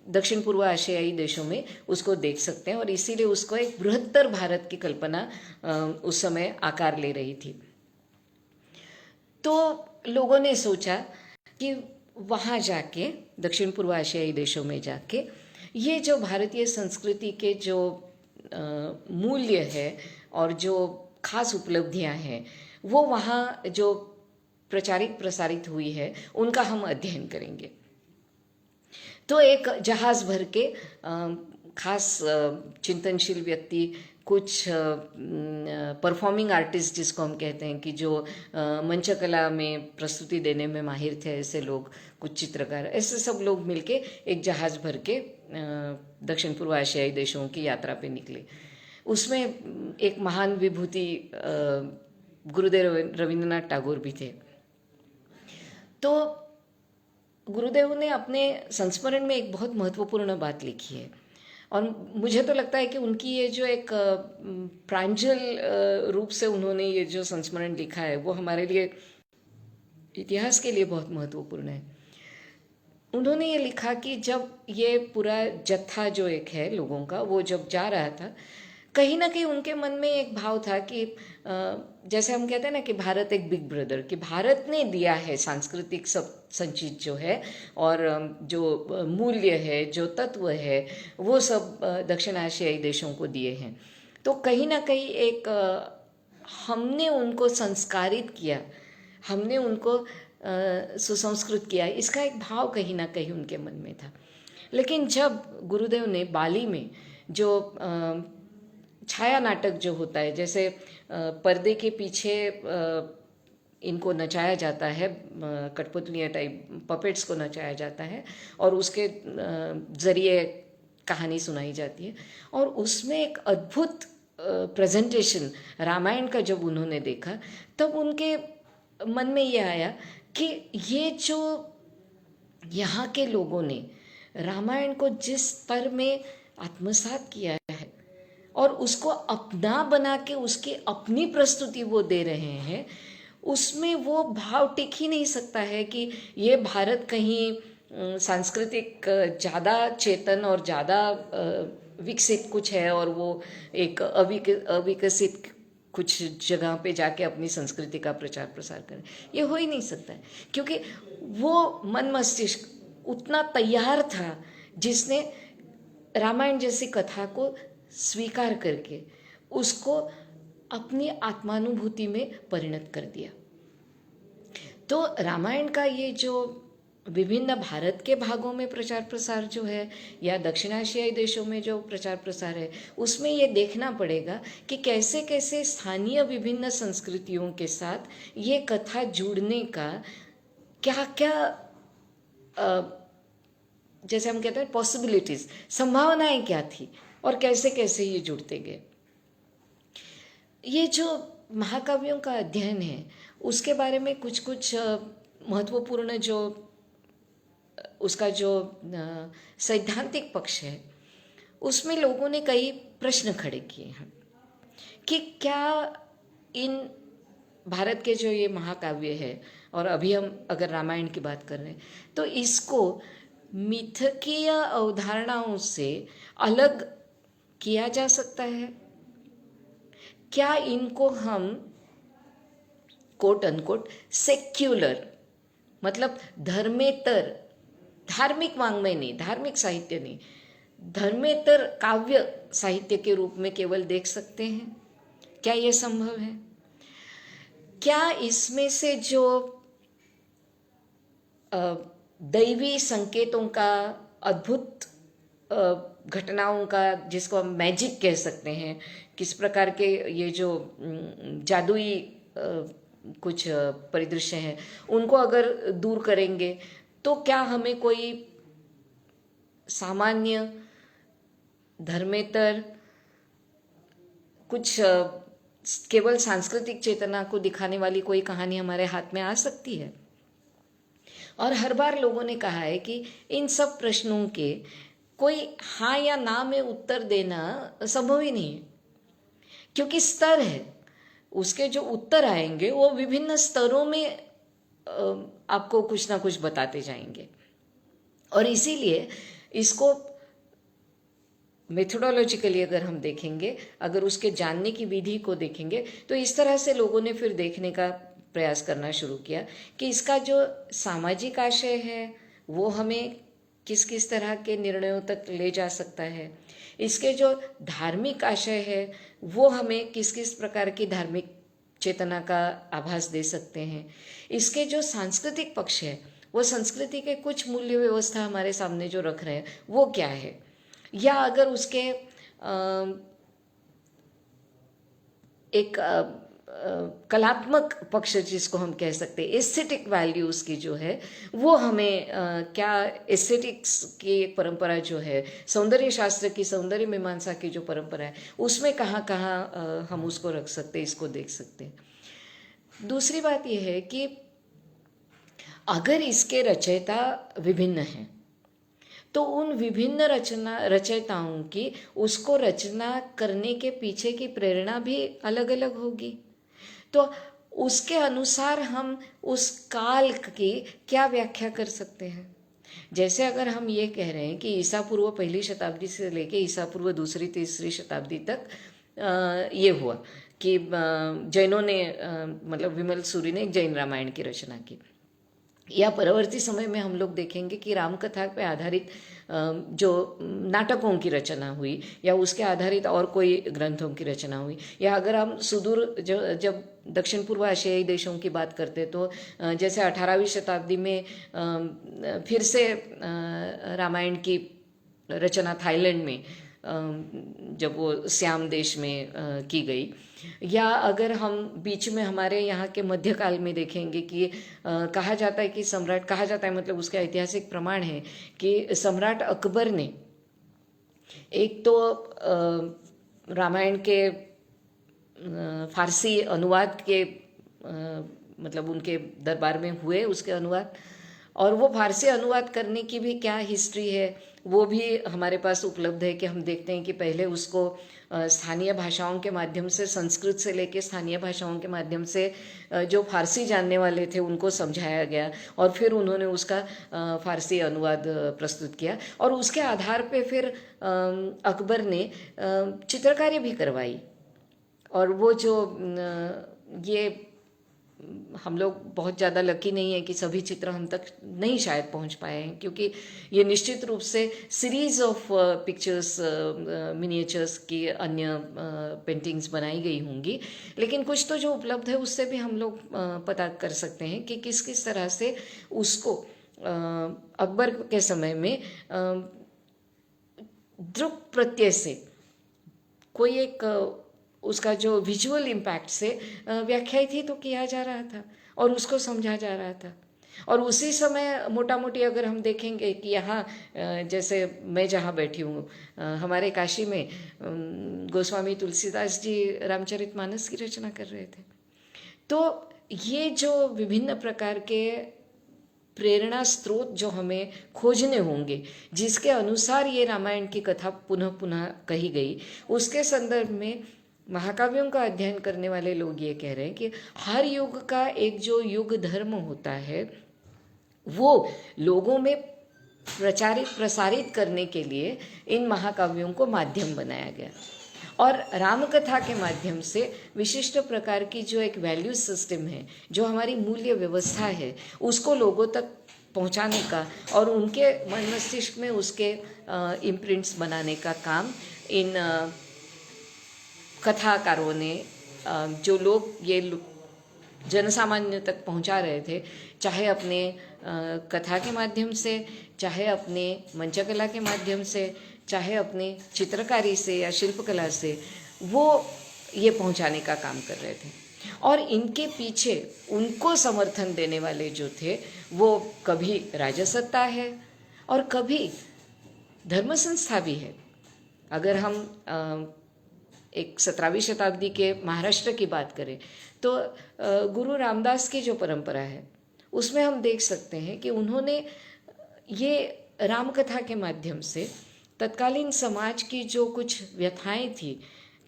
Speaker 1: दक्षिण पूर्व एशियाई देशों में उसको देख सकते हैं, और इसीलिए उसको एक बृहत्तर भारत की कल्पना उस समय आकार ले रही थी। तो लोगों ने सोचा कि वहाँ जाके, दक्षिण पूर्व एशियाई देशों में जाके, ये जो भारतीय संस्कृति के जो मूल्य है और जो खास उपलब्धियां हैं वो वहाँ जो प्रचारित प्रसारित हुई है उनका हम अध्ययन करेंगे। तो एक जहाज़ भर के खास चिंतनशील व्यक्ति, कुछ परफॉर्मिंग आर्टिस्ट जिसको हम कहते हैं कि जो मंचकला में प्रस्तुति देने में माहिर थे, ऐसे लोग, कुछ चित्रकार, ऐसे सब लोग मिलके एक जहाज़ भर के दक्षिण पूर्व एशियाई देशों की यात्रा पे निकले। उसमें एक महान विभूति गुरुदेव रविंद्रनाथ टैगोर भी थे। तो गुरुदेव ने अपने संस्मरण में एक बहुत महत्वपूर्ण बात लिखी है, और मुझे तो लगता है कि उनकी ये जो एक प्रांजल रूप से उन्होंने ये जो संस्मरण लिखा है वो हमारे लिए, इतिहास के लिए बहुत महत्वपूर्ण है। उन्होंने ये लिखा कि जब ये पूरा जत्था जो एक है लोगों का, वो जब जा रहा था, कहीं ना कहीं उनके मन में एक भाव था कि जैसे हम कहते हैं ना कि भारत एक बिग ब्रदर, कि भारत ने दिया है सांस्कृतिक सब संचित जो है, और जो मूल्य है, जो तत्व है, वो सब दक्षिण एशियाई देशों को दिए हैं। तो कहीं ना कहीं एक हमने उनको संस्कारित किया, हमने उनको सुसंस्कृत किया, इसका एक भाव कहीं ना कहीं उनके मन में था। लेकिन जब गुरुदेव ने बाली में जो छाया नाटक जो होता है, जैसे पर्दे के पीछे इनको नचाया जाता है, कठपुतलियाँ टाइप पपेट्स को नचाया जाता है, और उसके ज़रिए कहानी सुनाई जाती है, और उसमें एक अद्भुत प्रेजेंटेशन रामायण का जब उन्होंने देखा, तब उनके मन में ये आया कि ये जो यहाँ के लोगों ने रामायण को जिस स्तर में आत्मसात किया है और उसको अपना बना के उसकी अपनी प्रस्तुति वो दे रहे हैं, उसमें वो भाव टिक ही नहीं सकता है कि ये भारत कहीं सांस्कृतिक ज़्यादा चेतन और ज़्यादा विकसित कुछ है, और वो एक अविकसित कुछ जगह पे जाके अपनी संस्कृति का प्रचार प्रसार करें। ये हो ही नहीं सकता है, क्योंकि वो मन मस्तिष्क उतना तैयार था जिसने रामायण जैसी कथा को स्वीकार करके उसको अपनी आत्मानुभूति में परिणत कर दिया। तो रामायण का ये जो विभिन्न भारत के भागों में प्रचार प्रसार जो है, या दक्षिण एशियाई देशों में जो प्रचार प्रसार है, उसमें ये देखना पड़ेगा कि कैसे कैसे स्थानीय विभिन्न संस्कृतियों के साथ ये कथा जुड़ने का क्या क्या जैसे हम कहते हैं पॉसिबिलिटीज, संभावनाएं क्या थी, और कैसे कैसे ये जुड़ते गए। ये जो महाकाव्यों का अध्ययन है उसके बारे में कुछ कुछ महत्वपूर्ण जो उसका जो सैद्धांतिक पक्ष है, उसमें लोगों ने कई प्रश्न खड़े किए हैं कि क्या इन भारत के जो ये महाकाव्य है, और अभी हम अगर रामायण की बात कर रहे हैं, तो इसको मिथकीय अवधारणाओं से अलग किया जा सकता है? क्या इनको हम कोट अनकोट सेक्युलर, मतलब धर्मेतर, धार्मिक वाङ्मय नहीं, धार्मिक साहित्य नहीं, धर्मेतर काव्य साहित्य के रूप में केवल देख सकते हैं? क्या ये संभव है? क्या इसमें से जो दैवी संकेतों का, अद्भुत घटनाओं का, जिसको हम मैजिक कह सकते हैं, किस प्रकार के ये जो जादुई कुछ परिदृश्य हैं, उनको अगर दूर करेंगे तो क्या हमें कोई सामान्य धर्मेतर कुछ केवल सांस्कृतिक चेतना को दिखाने वाली कोई कहानी हमारे हाथ में आ सकती है? और हर बार लोगों ने कहा है कि इन सब प्रश्नों के कोई हाँ या ना में उत्तर देना संभव ही नहीं है, क्योंकि स्तर है, उसके जो उत्तर आएंगे वो विभिन्न स्तरों में आपको कुछ ना कुछ बताते जाएंगे। और इसीलिए इसको मेथोडोलॉजिकली अगर हम देखेंगे, अगर उसके जानने की विधि को देखेंगे, तो इस तरह से लोगों ने फिर देखने का प्रयास करना शुरू किया कि इसका जो सामाजिक आशय है वो हमें किस किस तरह के निर्णयों तक ले जा सकता है, इसके जो धार्मिक आशय है वो हमें किस किस प्रकार की धार्मिक चेतना का आभास दे सकते हैं, इसके जो सांस्कृतिक पक्ष है वो संस्कृति के कुछ मूल्य व्यवस्था हमारे सामने जो रख रहे हैं वो क्या है, या अगर उसके एक कलात्मक पक्ष जिसको हम कह सकते हैं, एस्थेटिक वैल्यूज़ की जो है वो हमें क्या एस्थेटिक्स की एक परंपरा जो है, सौंदर्य शास्त्र की, सौंदर्य मीमांसा की जो परंपरा है उसमें कहाँ कहाँ हम उसको रख सकते हैं, इसको देख सकते हैं। दूसरी बात यह है कि अगर इसके रचयिता विभिन्न हैं तो उन विभिन्न रचयिताओं की उसको रचना करने के पीछे की प्रेरणा भी अलग अलग होगी। तो उसके अनुसार हम उस काल की क्या व्याख्या कर सकते हैं। जैसे अगर हम ये कह रहे हैं कि ईसा पूर्व पहली शताब्दी से लेके ईसा पूर्व दूसरी तीसरी शताब्दी तक ये हुआ कि जैनों ने मतलब विमल सूरी ने एक जैन रामायण की रचना की, या परवर्ती समय में हम लोग देखेंगे कि रामकथा पे आधारित जो नाटकों की रचना हुई या उसके आधारित और कोई ग्रंथों की रचना हुई, या अगर हम सुदूर जब दक्षिण पूर्व एशियाई देशों की बात करते तो जैसे 18वीं शताब्दी में फिर से रामायण की रचना थाईलैंड में जब वो सियाम देश में की गई, या अगर हम बीच में हमारे यहाँ के मध्यकाल में देखेंगे कि कहा जाता है कि सम्राट, कहा जाता है मतलब उसका ऐतिहासिक प्रमाण है कि सम्राट अकबर ने एक तो रामायण के फारसी अनुवाद के मतलब उनके दरबार में हुए उसके अनुवाद, और वो फारसी अनुवाद करने की भी क्या हिस्ट्री है वो भी हमारे पास उपलब्ध है कि हम देखते हैं कि पहले उसको स्थानीय भाषाओं के माध्यम से, संस्कृत से लेके स्थानीय भाषाओं के माध्यम से जो फारसी जानने वाले थे उनको समझाया गया, और फिर उन्होंने उसका फारसी अनुवाद प्रस्तुत किया, और उसके आधार पे फिर अकबर ने चित्रकारी भी करवाई। और वो जो ये हम लोग बहुत ज़्यादा लकी नहीं है कि सभी चित्र हम तक नहीं शायद पहुंच पाए हैं, क्योंकि ये निश्चित रूप से सीरीज ऑफ पिक्चर्स, मिनिएचर्स की अन्य पेंटिंग्स बनाई गई होंगी, लेकिन कुछ तो जो उपलब्ध है उससे भी हम लोग पता कर सकते हैं कि किस किस तरह से उसको अकबर के समय में दृक् प्रत्यय से कोई एक उसका जो विजुअल इम्पैक्ट से व्याख्यायित ही तो किया जा रहा था और उसको समझा जा रहा था। और उसी समय मोटा मोटी अगर हम देखेंगे कि यहाँ जैसे मैं जहाँ बैठी हूँ, हमारे काशी में गोस्वामी तुलसीदास जी रामचरितमानस की रचना कर रहे थे। तो ये जो विभिन्न प्रकार के प्रेरणा स्रोत जो हमें खोजने होंगे, जिसके अनुसार ये रामायण की कथा पुनः पुनः कही गई, उसके संदर्भ में महाकाव्यों का अध्ययन करने वाले लोग ये कह रहे हैं कि हर युग का एक जो युग धर्म होता है वो लोगों में प्रसारित करने के लिए इन महाकाव्यों को माध्यम बनाया गया, और रामकथा के माध्यम से विशिष्ट प्रकार की जो एक वैल्यू सिस्टम है, जो हमारी मूल्य व्यवस्था है, उसको लोगों तक पहुंचाने का और उनके मन मस्तिष्क में उसके इम्प्रिंट्स बनाने का काम इन कथाकारों ने, जो लोग ये जनसामान्य तक पहुंचा रहे थे, चाहे अपने कथा के माध्यम से, चाहे अपने मंचकला के माध्यम से, चाहे अपने चित्रकारी से या शिल्पकला से, वो ये पहुंचाने का काम कर रहे थे। और इनके पीछे उनको समर्थन देने वाले जो थे वो कभी राजसत्ता है और कभी धर्म संस्था भी है। अगर हम एक 17वीं शताब्दी के महाराष्ट्र की बात करें तो गुरु रामदास की जो परंपरा है उसमें हम देख सकते हैं कि उन्होंने ये रामकथा के माध्यम से तत्कालीन समाज की जो कुछ व्यथाएं थी,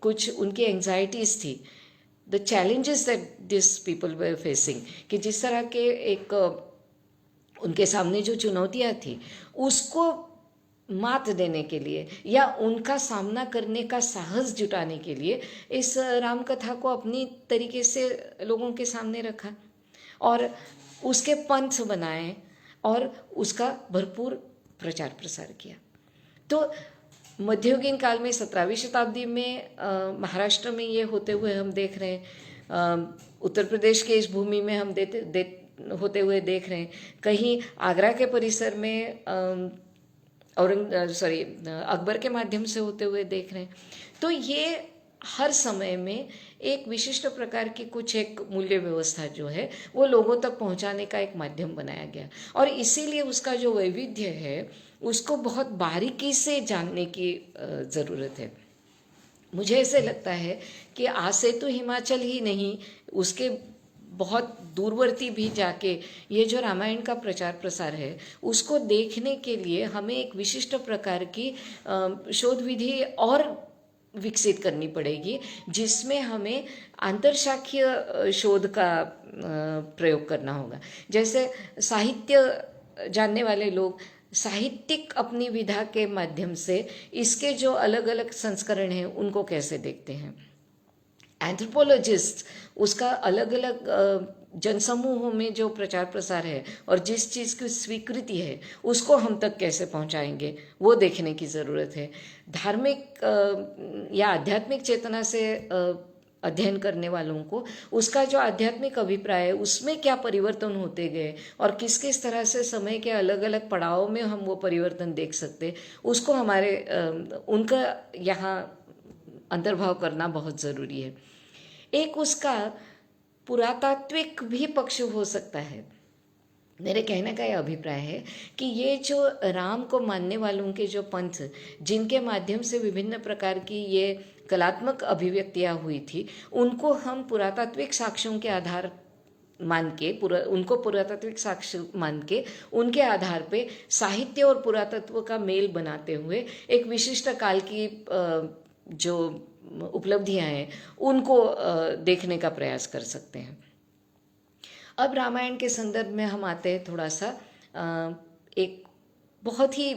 Speaker 1: कुछ उनकी एंजाइटीज़ थी, the challenges that this people were facing, कि जिस तरह के एक उनके सामने जो चुनौतियाँ थी उसको मात देने के लिए या उनका सामना करने का साहस जुटाने के लिए इस राम कथा को अपनी तरीके से लोगों के सामने रखा और उसके पंथ बनाए और उसका भरपूर प्रचार प्रसार किया। तो मध्ययुगीन काल में 17वीं शताब्दी में महाराष्ट्र में ये होते हुए हम देख रहे हैं, उत्तर प्रदेश के इस भूमि में हम होते हुए देख रहे हैं, कहीं आगरा के परिसर में अकबर के माध्यम से होते हुए देख रहे हैं। तो ये हर समय में एक विशिष्ट प्रकार की कुछ एक मूल्य व्यवस्था जो है वो लोगों तक पहुंचाने का एक माध्यम बनाया गया और इसीलिए उसका जो वैविध्य है उसको बहुत बारीकी से जानने की ज़रूरत है। मुझे ऐसे लगता है कि आज से तो हिमाचल ही नहीं, उसके बहुत दूरवर्ती भी जाके ये जो रामायण का प्रचार प्रसार है उसको देखने के लिए हमें एक विशिष्ट प्रकार की शोध विधि और विकसित करनी पड़ेगी, जिसमें हमें अंतरशाखीय शोध का प्रयोग करना होगा। जैसे साहित्य जानने वाले लोग साहित्यिक अपनी विधा के माध्यम से इसके जो अलग अलग संस्करण हैं उनको कैसे देखते हैं, एंथ्रोपोलॉजिस्ट उसका अलग अलग जनसमूहों में जो प्रचार प्रसार है और जिस चीज़ की स्वीकृति है उसको हम तक कैसे पहुंचाएंगे वो देखने की ज़रूरत है। धार्मिक या आध्यात्मिक चेतना से अध्ययन करने वालों को उसका जो आध्यात्मिक अभिप्राय है उसमें क्या परिवर्तन होते गए और किस किस तरह से समय के अलग अलग पड़ावों में हम वो परिवर्तन देख सकते, उसको हमारे उनका यहाँ अंतर्भाव करना बहुत ज़रूरी है। एक उसका पुरातात्विक भी पक्ष हो सकता है। मेरे कहने का यह अभिप्राय है कि ये जो राम को मानने वालों के जो पंथ जिनके माध्यम से विभिन्न प्रकार की ये कलात्मक अभिव्यक्तियाँ हुई थी उनको हम पुरातात्विक साक्ष्यों के आधार मान के उनको पुरातात्विक साक्ष्य मान के उनके आधार पे साहित्य और पुरातत्व का मेल बनाते हुए एक विशिष्ट काल की जो उपलब्धियां हैं उनको देखने का प्रयास कर सकते हैं। अब रामायण के संदर्भ में हम आते हैं थोड़ा सा एक बहुत ही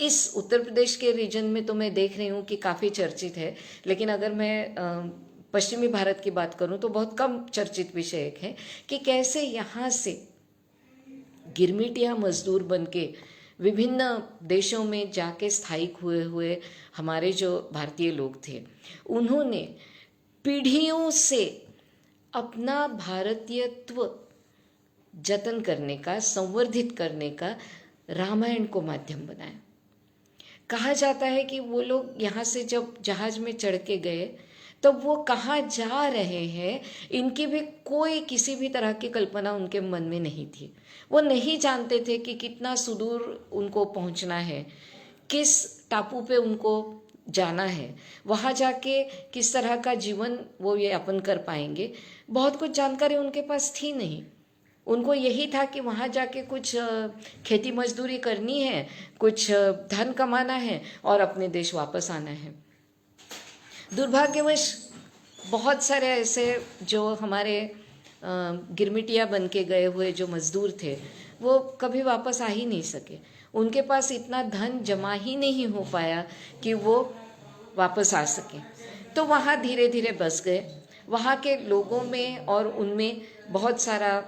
Speaker 1: इस उत्तर प्रदेश के रीजन में तो मैं देख रही हूँ कि काफ़ी चर्चित है, लेकिन अगर मैं पश्चिमी भारत की बात करूँ तो बहुत कम चर्चित विषय एक है कि कैसे यहाँ से गिरमिटिया मजदूर बनके विभिन्न देशों में जाके स्थायिक हुए हुए हमारे जो भारतीय लोग थे उन्होंने पीढ़ियों से अपना भारतीयत्व जतन करने का, संवर्धित करने का रामायण को माध्यम बनाया। कहा जाता है कि वो लोग यहाँ से जब जहाज में चढ़ के गए तब वो कहाँ जा रहे हैं इनकी भी कोई किसी भी तरह की कल्पना उनके मन में नहीं थी। वो नहीं जानते थे कि कितना सुदूर उनको पहुँचना है, किस टापू पे उनको जाना है, वहाँ जाके किस तरह का जीवन वो ये यापन कर पाएंगे। बहुत कुछ जानकारी उनके पास थी नहीं। उनको यही था कि वहाँ जाके कुछ खेती मजदूरी करनी है, कुछ धन कमाना है और अपने देश वापस आना है। दुर्भाग्यवश बहुत सारे ऐसे जो हमारे गिरमिटिया बन के गए हुए जो मजदूर थे वो कभी वापस आ ही नहीं सके। उनके पास इतना धन जमा ही नहीं हो पाया कि वो वापस आ सके। तो वहाँ धीरे धीरे बस गए। वहाँ के लोगों में और उनमें बहुत सारा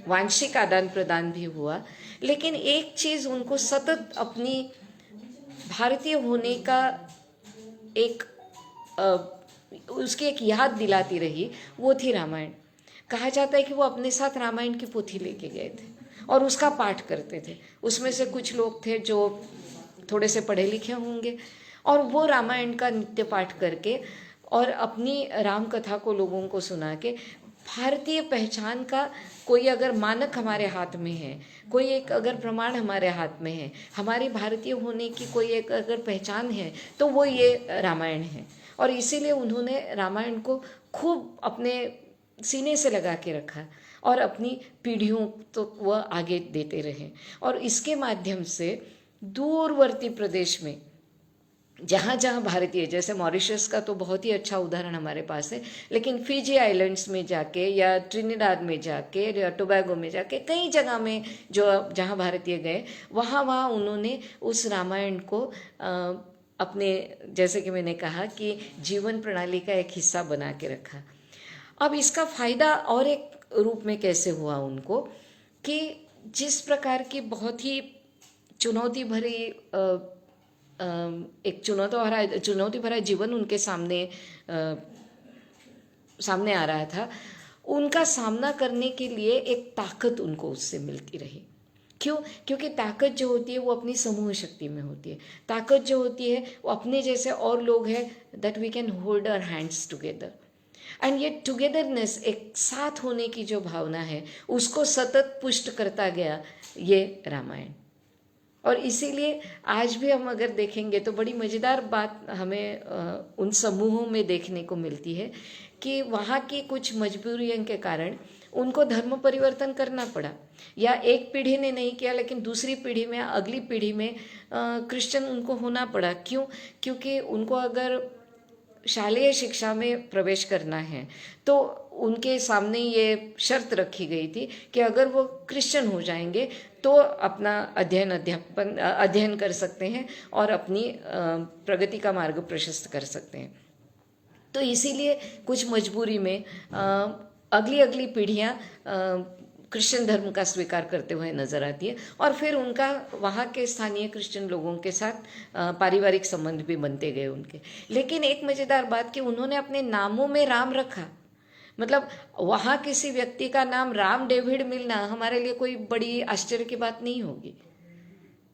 Speaker 1: वांशिक आदान प्रदान भी हुआ, लेकिन एक चीज़ उनको सतत अपनी भारतीय होने का एक उसकी एक याद दिलाती रही, वो थी रामायण। कहा जाता है कि वो अपने साथ रामायण की पोथी लेके गए थे और उसका पाठ करते थे। उसमें से कुछ लोग थे जो थोड़े से पढ़े लिखे होंगे और वो रामायण का नित्य पाठ करके और अपनी राम कथा को लोगों को सुना के भारतीय पहचान का कोई अगर मानक हमारे हाथ में है, कोई एक अगर प्रमाण हमारे हाथ में है, हमारी भारतीय होने की कोई एक अगर पहचान है तो वो ये रामायण है। और इसीलिए उन्होंने रामायण को खूब अपने सीने से लगा के रखा और अपनी पीढ़ियों तो वह आगे देते रहे। और इसके माध्यम से दूरवर्ती प्रदेश में जहाँ जहाँ भारतीय, जैसे मॉरिशस का तो बहुत ही अच्छा उदाहरण हमारे पास है, लेकिन फिजी आइलैंड्स में जाके या ट्रिनिडाद में जाके या टोबैगो में जाके कई जगह में जो जहाँ भारतीय गए, वहाँ वहाँ उन्होंने उस रामायण को अपने, जैसे कि मैंने कहा कि जीवन प्रणाली का एक हिस्सा बना के रखा। अब इसका फायदा और एक रूप में कैसे हुआ उनको, कि जिस प्रकार की बहुत ही चुनौती भरी एक चुनौती भरा जीवन उनके सामने आ रहा था, उनका सामना करने के लिए एक ताकत उनको उससे मिलती रही। क्यों? क्योंकि ताकत जो होती है वो अपनी समूह शक्ति में होती है। ताकत जो होती है वो अपने जैसे और लोग हैं, that we can hold our hands together, and ये टुगेदरनेस, एक साथ होने की जो भावना है, उसको सतत पुष्ट करता गया ये रामायण। और इसीलिए आज भी हम अगर देखेंगे तो बड़ी मज़ेदार बात हमें उन समूहों में देखने को मिलती है कि वहाँ की कुछ मजबूरियों के कारण उनको धर्म परिवर्तन करना पड़ा, या एक पीढ़ी ने नहीं किया लेकिन दूसरी पीढ़ी में, अगली पीढ़ी में क्रिश्चियन उनको होना पड़ा। क्यों? क्योंकि उनको अगर शालेय शिक्षा में प्रवेश करना है तो उनके सामने ये शर्त रखी गई थी कि अगर वो क्रिश्चियन हो जाएंगे तो अपना अध्ययन कर सकते हैं और अपनी प्रगति का मार्ग प्रशस्त कर सकते हैं। तो इसीलिए कुछ मजबूरी में अगली अगली पीढ़ियाँ क्रिश्चियन धर्म का स्वीकार करते हुए नजर आती है, और फिर उनका वहाँ के स्थानीय क्रिश्चियन लोगों के साथ पारिवारिक संबंध भी बनते गए उनके। लेकिन एक मज़ेदार बात कि उन्होंने अपने नामों में राम रखा। मतलब वहाँ किसी व्यक्ति का नाम राम डेविड मिलना हमारे लिए कोई बड़ी आश्चर्य की बात नहीं होगी,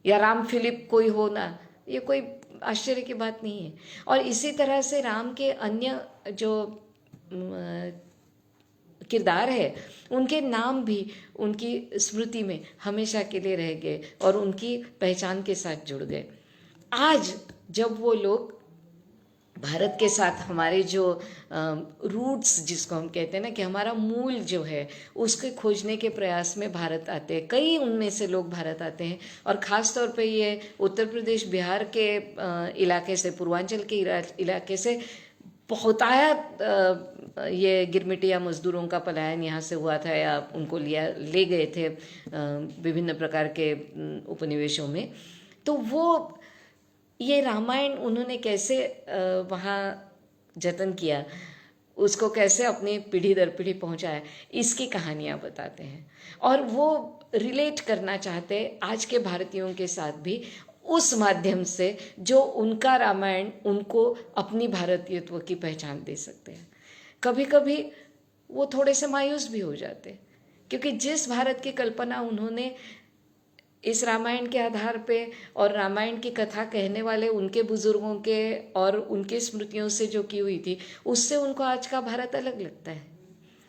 Speaker 1: या राम फिलिप कोई होना, ये कोई आश्चर्य की बात नहीं है। और इसी तरह से राम के अन्य जो किरदार है, उनके नाम भी उनकी स्मृति में हमेशा के लिए रह गए और उनकी पहचान के साथ जुड़ गए। आज जब वो लोग भारत के साथ हमारे जो रूट्स जिसको हम कहते हैं ना, कि हमारा मूल जो है उसके खोजने के प्रयास में भारत आते हैं, कई उनमें से लोग भारत आते हैं, और ख़ास तौर पे ये उत्तर प्रदेश बिहार के इलाके से, पूर्वांचल के इलाके से बहुतायत ये गिरमिटिया मजदूरों का पलायन यहाँ से हुआ था, या उनको ले गए थे विभिन्न प्रकार के उपनिवेशों में। तो वो ये रामायण उन्होंने कैसे वहाँ जतन किया, उसको कैसे अपनी पीढ़ी दर पीढ़ी पहुँचाया, इसकी कहानियाँ बताते हैं। और वो रिलेट करना चाहते हैं आज के भारतीयों के साथ भी, उस माध्यम से जो उनका रामायण उनको अपनी भारतीयत्व की पहचान दे सकते हैं। कभी कभी वो थोड़े से मायूस भी हो जाते, क्योंकि जिस भारत की कल्पना उन्होंने इस रामायण के आधार पे और रामायण की कथा कहने वाले उनके बुजुर्गों के और उनके स्मृतियों से जो की हुई थी, उससे उनको आज का भारत अलग लगता है।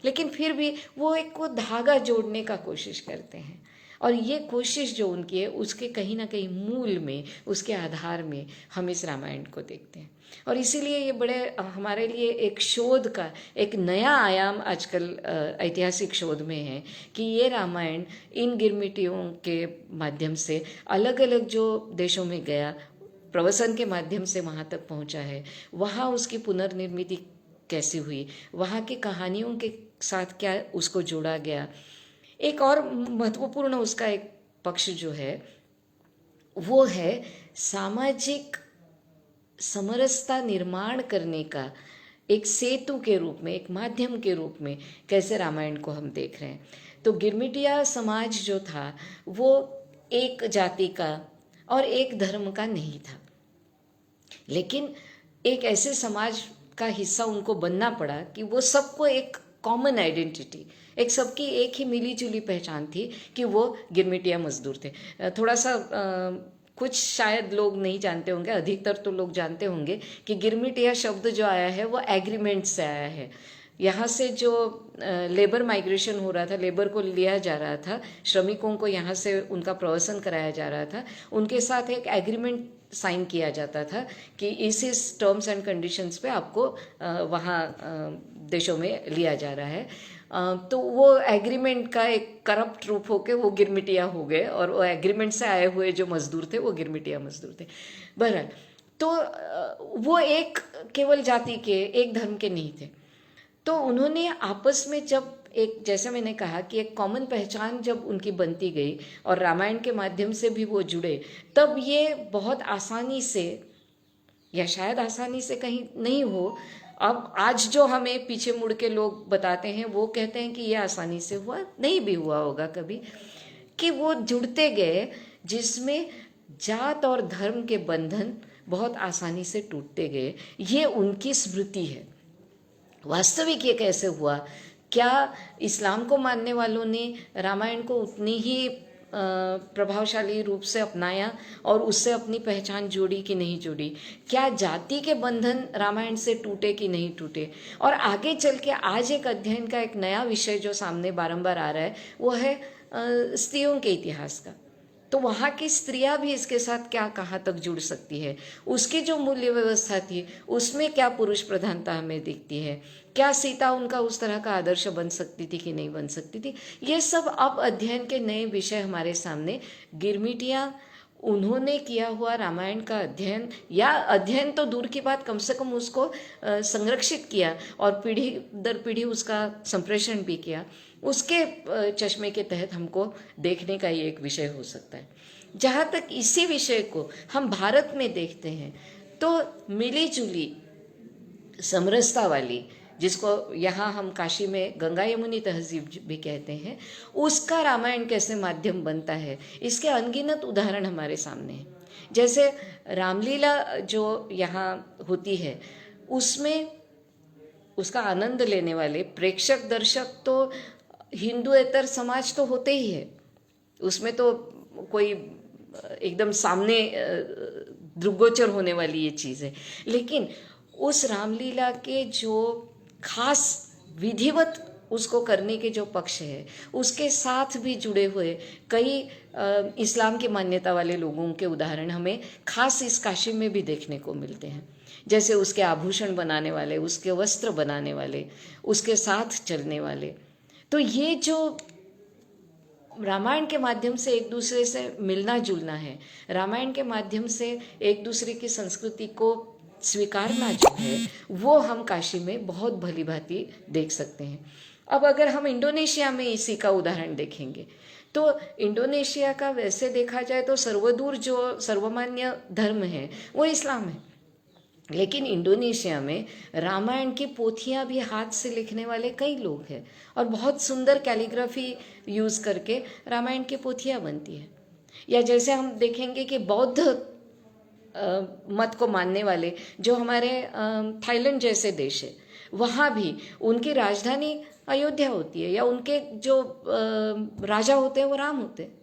Speaker 1: लेकिन फिर भी वो एक को धागा जोड़ने का कोशिश करते हैं, और ये कोशिश जो उनकी है उसके कहीं ना कहीं मूल में, उसके आधार में हम इस रामायण को देखते हैं। और इसीलिए ये बड़े हमारे लिए एक शोध का एक नया आयाम आजकल ऐतिहासिक शोध में है कि ये रामायण इन गिरमिटियों के माध्यम से अलग अलग जो देशों में गया, प्रवसन के माध्यम से वहाँ तक पहुँचा है, वहाँ उसकी पुनर्निर्मिति कैसी हुई, वहाँ की कहानियों के साथ क्या उसको जोड़ा गया। एक और महत्वपूर्ण उसका एक पक्ष जो है वो है सामाजिक समरसता निर्माण करने का एक सेतु के रूप में, एक माध्यम के रूप में कैसे रामायण को हम देख रहे हैं। तो गिरमिटिया समाज जो था वो एक जाति का और एक धर्म का नहीं था, लेकिन एक ऐसे समाज का हिस्सा उनको बनना पड़ा कि वो सबको एक कॉमन आइडेंटिटी, एक सबकी एक ही मिली जुली पहचान थी कि वो गिरमिटिया मजदूर थे। थोड़ा सा कुछ शायद लोग नहीं जानते होंगे, अधिकतर तो लोग जानते होंगे कि गिरमिटिया शब्द जो आया है वो एग्रीमेंट से आया है। यहाँ से जो लेबर माइग्रेशन हो रहा था, लेबर को लिया जा रहा था, श्रमिकों को यहाँ से उनका प्रवासन कराया जा रहा था, उनके साथ एक एग्रीमेंट साइन किया जाता था कि इस टर्म्स एंड कंडीशंस पे आपको वहाँ देशों में लिया जा रहा है। तो वो एग्रीमेंट का एक करप्ट रूप होके वो गिरमिटिया हो गए, और वो एग्रीमेंट से आए हुए जो मजदूर थे वो गिरमिटिया मजदूर थे। बहरहाल, तो वो एक केवल जाति के, एक धर्म के नहीं थे। तो उन्होंने आपस में जब एक, जैसे मैंने कहा कि एक कॉमन पहचान जब उनकी बनती गई और रामायण के माध्यम से भी वो जुड़े, तब ये बहुत आसानी से, या शायद आसानी से कहीं नहीं हो, अब आज जो हमें पीछे मुड़ के लोग बताते हैं वो कहते हैं कि ये आसानी से हुआ, नहीं भी हुआ होगा कभी, कि वो जुड़ते गए, जिसमें जात और धर्म के बंधन बहुत आसानी से टूटते गए। ये उनकी स्मृति है। वास्तविक ये कैसे हुआ? क्या इस्लाम को मानने वालों ने रामायण को उतनी ही प्रभावशाली रूप से अपनाया और उससे अपनी पहचान जोड़ी कि नहीं जोड़ी? क्या जाति के बंधन रामायण से टूटे कि नहीं टूटे? और आगे चल के आज एक अध्ययन का एक नया विषय जो सामने बारंबार आ रहा है, वो है स्त्रियों के इतिहास का। तो वहाँ की स्त्रियाँ भी इसके साथ क्या कहाँ तक जुड़ सकती है, उसकी जो मूल्य व्यवस्था थी उसमें क्या पुरुष प्रधानता हमें दिखती है, क्या सीता उनका उस तरह का आदर्श बन सकती थी कि नहीं बन सकती थी? ये सब अब अध्ययन के नए विषय हमारे सामने। गिरमिटिया, उन्होंने किया हुआ रामायण का अध्ययन, या अध्ययन तो दूर की बात, कम से कम उसको संरक्षित किया और पीढ़ी दर पीढ़ी उसका संप्रेषण भी किया, उसके चश्मे के तहत हमको देखने का ये एक विषय हो सकता है। जहाँ तक इसी विषय को हम भारत में देखते हैं, तो मिली जुली समरसता वाली, जिसको यहाँ हम काशी में गंगा यमुनी तहजीब भी कहते हैं, उसका रामायण कैसे माध्यम बनता है, इसके अनगिनत उदाहरण हमारे सामने हैं। जैसे रामलीला जो यहाँ होती है, उसमें उसका आनंद लेने वाले प्रेक्षक दर्शक तो हिंदुएतर समाज तो होते ही है, उसमें तो कोई एकदम सामने दृग्गोचर होने वाली ये चीज़ है। लेकिन उस रामलीला के जो खास विधिवत उसको करने के जो पक्ष है, उसके साथ भी जुड़े हुए कई इस्लाम की मान्यता वाले लोगों के उदाहरण हमें खास इस काशी में भी देखने को मिलते हैं। जैसे उसके आभूषण बनाने वाले, उसके वस्त्र बनाने वाले, उसके साथ चलने वाले। तो ये जो रामायण के माध्यम से एक दूसरे से मिलना जुलना है, रामायण के माध्यम से एक दूसरे की संस्कृति को स्वीकारना जो है, वो हम काशी में बहुत भली भांति देख सकते हैं। अब अगर हम इंडोनेशिया में इसी का उदाहरण देखेंगे, तो इंडोनेशिया का वैसे देखा जाए तो सर्वदूर जो सर्वमान्य धर्म है वो इस्लाम है, लेकिन इंडोनेशिया में रामायण की पोथियां भी हाथ से लिखने वाले कई लोग हैं और बहुत सुंदर कैलीग्राफी यूज़ करके रामायण की पोथियां बनती है। या जैसे हम देखेंगे कि बौद्ध मत को मानने वाले जो हमारे थाईलैंड जैसे देश है, वहाँ भी उनकी राजधानी अयोध्या होती है, या उनके जो राजा होते हैं वो राम होते हैं।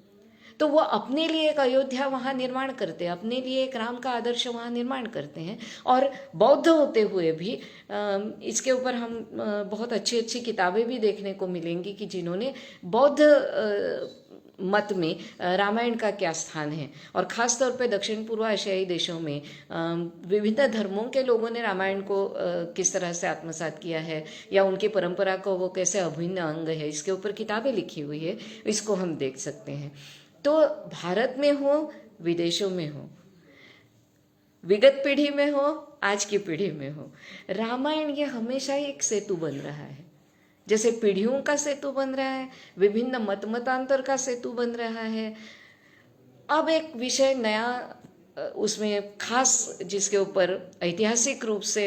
Speaker 1: तो वो अपने लिए एक अयोध्या वहाँ निर्माण करते हैं, अपने लिए एक राम का आदर्श वहाँ निर्माण करते हैं। और बौद्ध होते हुए भी इसके ऊपर हम बहुत अच्छी अच्छी किताबें भी देखने को मिलेंगी कि जिन्होंने बौद्ध मत में रामायण का क्या स्थान है। और ख़ास तौर पे दक्षिण पूर्व एशियाई देशों में विभिन्न धर्मों के लोगों ने रामायण को किस तरह से आत्मसात किया है, या उनकी परंपरा को वो कैसे अभिन्न अंग है, इसके ऊपर किताबें लिखी हुई है, इसको हम देख सकते हैं। तो भारत में हो, विदेशों में हो, विगत पीढ़ी में हो, आज की पीढ़ी में हो, रामायण ये हमेशा ही एक सेतु बन रहा है। जैसे पीढ़ियों का सेतु बन रहा है, विभिन्न मतांतर का सेतु बन रहा है। अब एक विषय नया उसमें खास, जिसके ऊपर ऐतिहासिक रूप से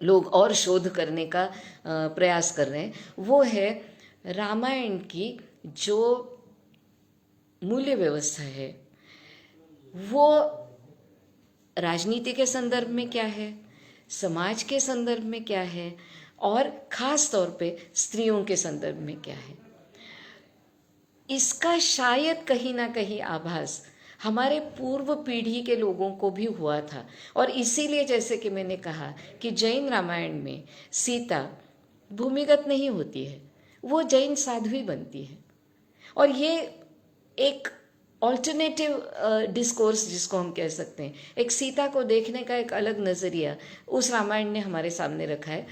Speaker 1: लोग और शोध करने का प्रयास कर रहे हैं, वो है रामायण की जो मूल्य व्यवस्था है, वो राजनीति के संदर्भ में क्या है, समाज के संदर्भ में क्या है, और खास तौर पे स्त्रियों के संदर्भ में क्या है। इसका शायद कहीं ना कहीं आभास हमारे पूर्व पीढ़ी के लोगों को भी हुआ था, और इसीलिए जैसे कि मैंने कहा कि जैन रामायण में सीता भूमिगत नहीं होती है, वो जैन साध्वी बनती है। और ये एक ऑल्टरनेटिव डिस्कोर्स जिसको हम कह सकते हैं, एक सीता को देखने का एक अलग नज़रिया उस रामायण ने हमारे सामने रखा है।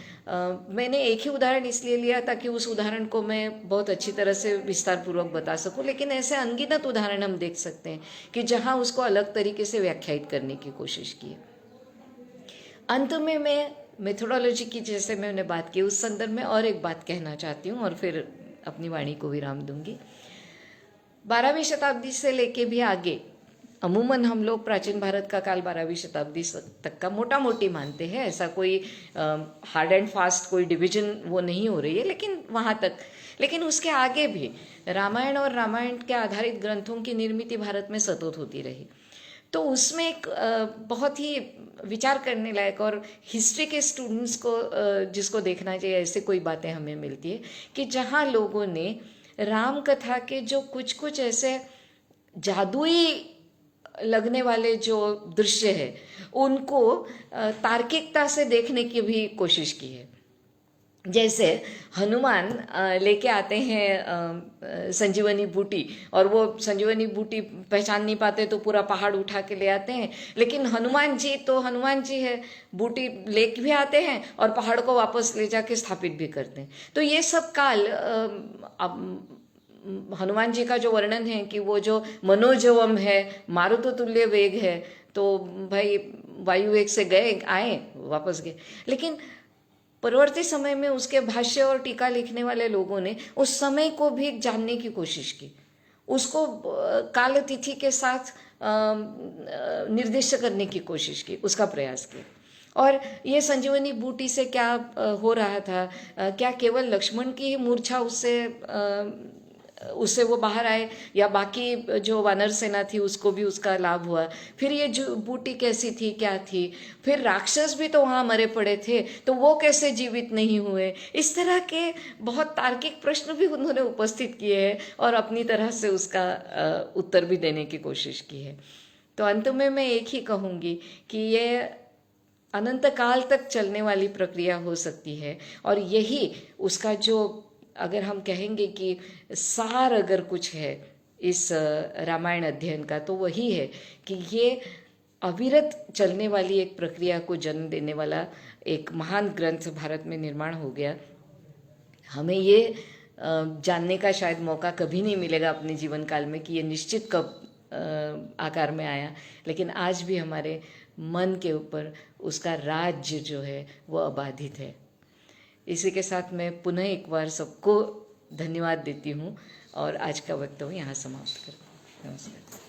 Speaker 1: मैंने एक ही उदाहरण इसलिए लिया ताकि उस उदाहरण को मैं बहुत अच्छी तरह से विस्तार पूर्वक बता सकूं, लेकिन ऐसे अनगिनत उदाहरण हम देख सकते हैं कि जहां उसको अलग तरीके से व्याख्यायित करने की कोशिश की है। अंत में मैं मेथोडोलॉजी की जैसे मैंने बात की उस संदर्भ में और एक बात कहना चाहती हूँ और फिर अपनी वाणी को विराम दूंगी। 12वीं शताब्दी से लेके भी आगे अमूमन हम लोग प्राचीन भारत का काल 12वीं शताब्दी तक का मोटा मोटी मानते हैं, ऐसा कोई हार्ड एंड फास्ट कोई डिवीजन वो नहीं हो रही है, लेकिन वहाँ तक। लेकिन उसके आगे भी रामायण और रामायण के आधारित ग्रंथों की निर्मित भारत में सतत होती रही। तो उसमें एक बहुत ही विचार करने लायक और हिस्ट्री के स्टूडेंट्स को जिसको देखना चाहिए ऐसे कोई बातें हमें मिलती है कि जहाँ लोगों ने राम कथा के जो कुछ कुछ ऐसे जादुई लगने वाले जो दृश्य है उनको तार्किकता से देखने की भी कोशिश की है। जैसे हनुमान लेके आते हैं संजीवनी बूटी, और वो संजीवनी बूटी पहचान नहीं पाते तो पूरा पहाड़ उठा के ले आते हैं, लेकिन हनुमान जी है, बूटी लेके भी आते हैं और पहाड़ को वापस ले जाके स्थापित भी करते हैं। तो ये सब काल हनुमान जी का जो वर्णन है कि वो जो मनोजवम है, मारुत तुल्य वेग है, तो भाई वायु वेग से गए आए वापस गए। लेकिन परवर्ती समय में उसके भाष्य और टीका लिखने वाले लोगों ने उस समय को भी जानने की कोशिश की, उसको काल तिथि के साथ निर्दिष्ट करने की कोशिश की, उसका प्रयास किया। और ये संजीवनी बूटी से क्या हो रहा था, क्या केवल लक्ष्मण की ही मूर्छा उससे वो बाहर आए या बाकी जो वानर सेना थी उसको भी उसका लाभ हुआ? फिर ये जो बूटी कैसी थी, क्या थी? फिर राक्षस भी तो वहाँ मरे पड़े थे, तो वो कैसे जीवित नहीं हुए? इस तरह के बहुत तार्किक प्रश्न भी उन्होंने उपस्थित किए हैं और अपनी तरह से उसका उत्तर भी देने की कोशिश की है। तो अंत में मैं एक ही कहूँगी कि ये अनंत काल तक चलने वाली प्रक्रिया हो सकती है, और यही उसका जो, अगर हम कहेंगे कि सार अगर कुछ है इस रामायण अध्ययन का, तो वही है कि ये अविरत चलने वाली एक प्रक्रिया को जन्म देने वाला एक महान ग्रंथ भारत में निर्माण हो गया। हमें ये जानने का शायद मौका कभी नहीं मिलेगा अपने जीवन काल में कि ये निश्चित कब आकार में आया, लेकिन आज भी हमारे मन के ऊपर उसका राज्य जो है वो अबाधित है। इसी के साथ मैं पुनः एक बार सबको धन्यवाद देती हूँ और आज का वक्तव्य यहाँ समाप्त करती हूँ। नमस्कार।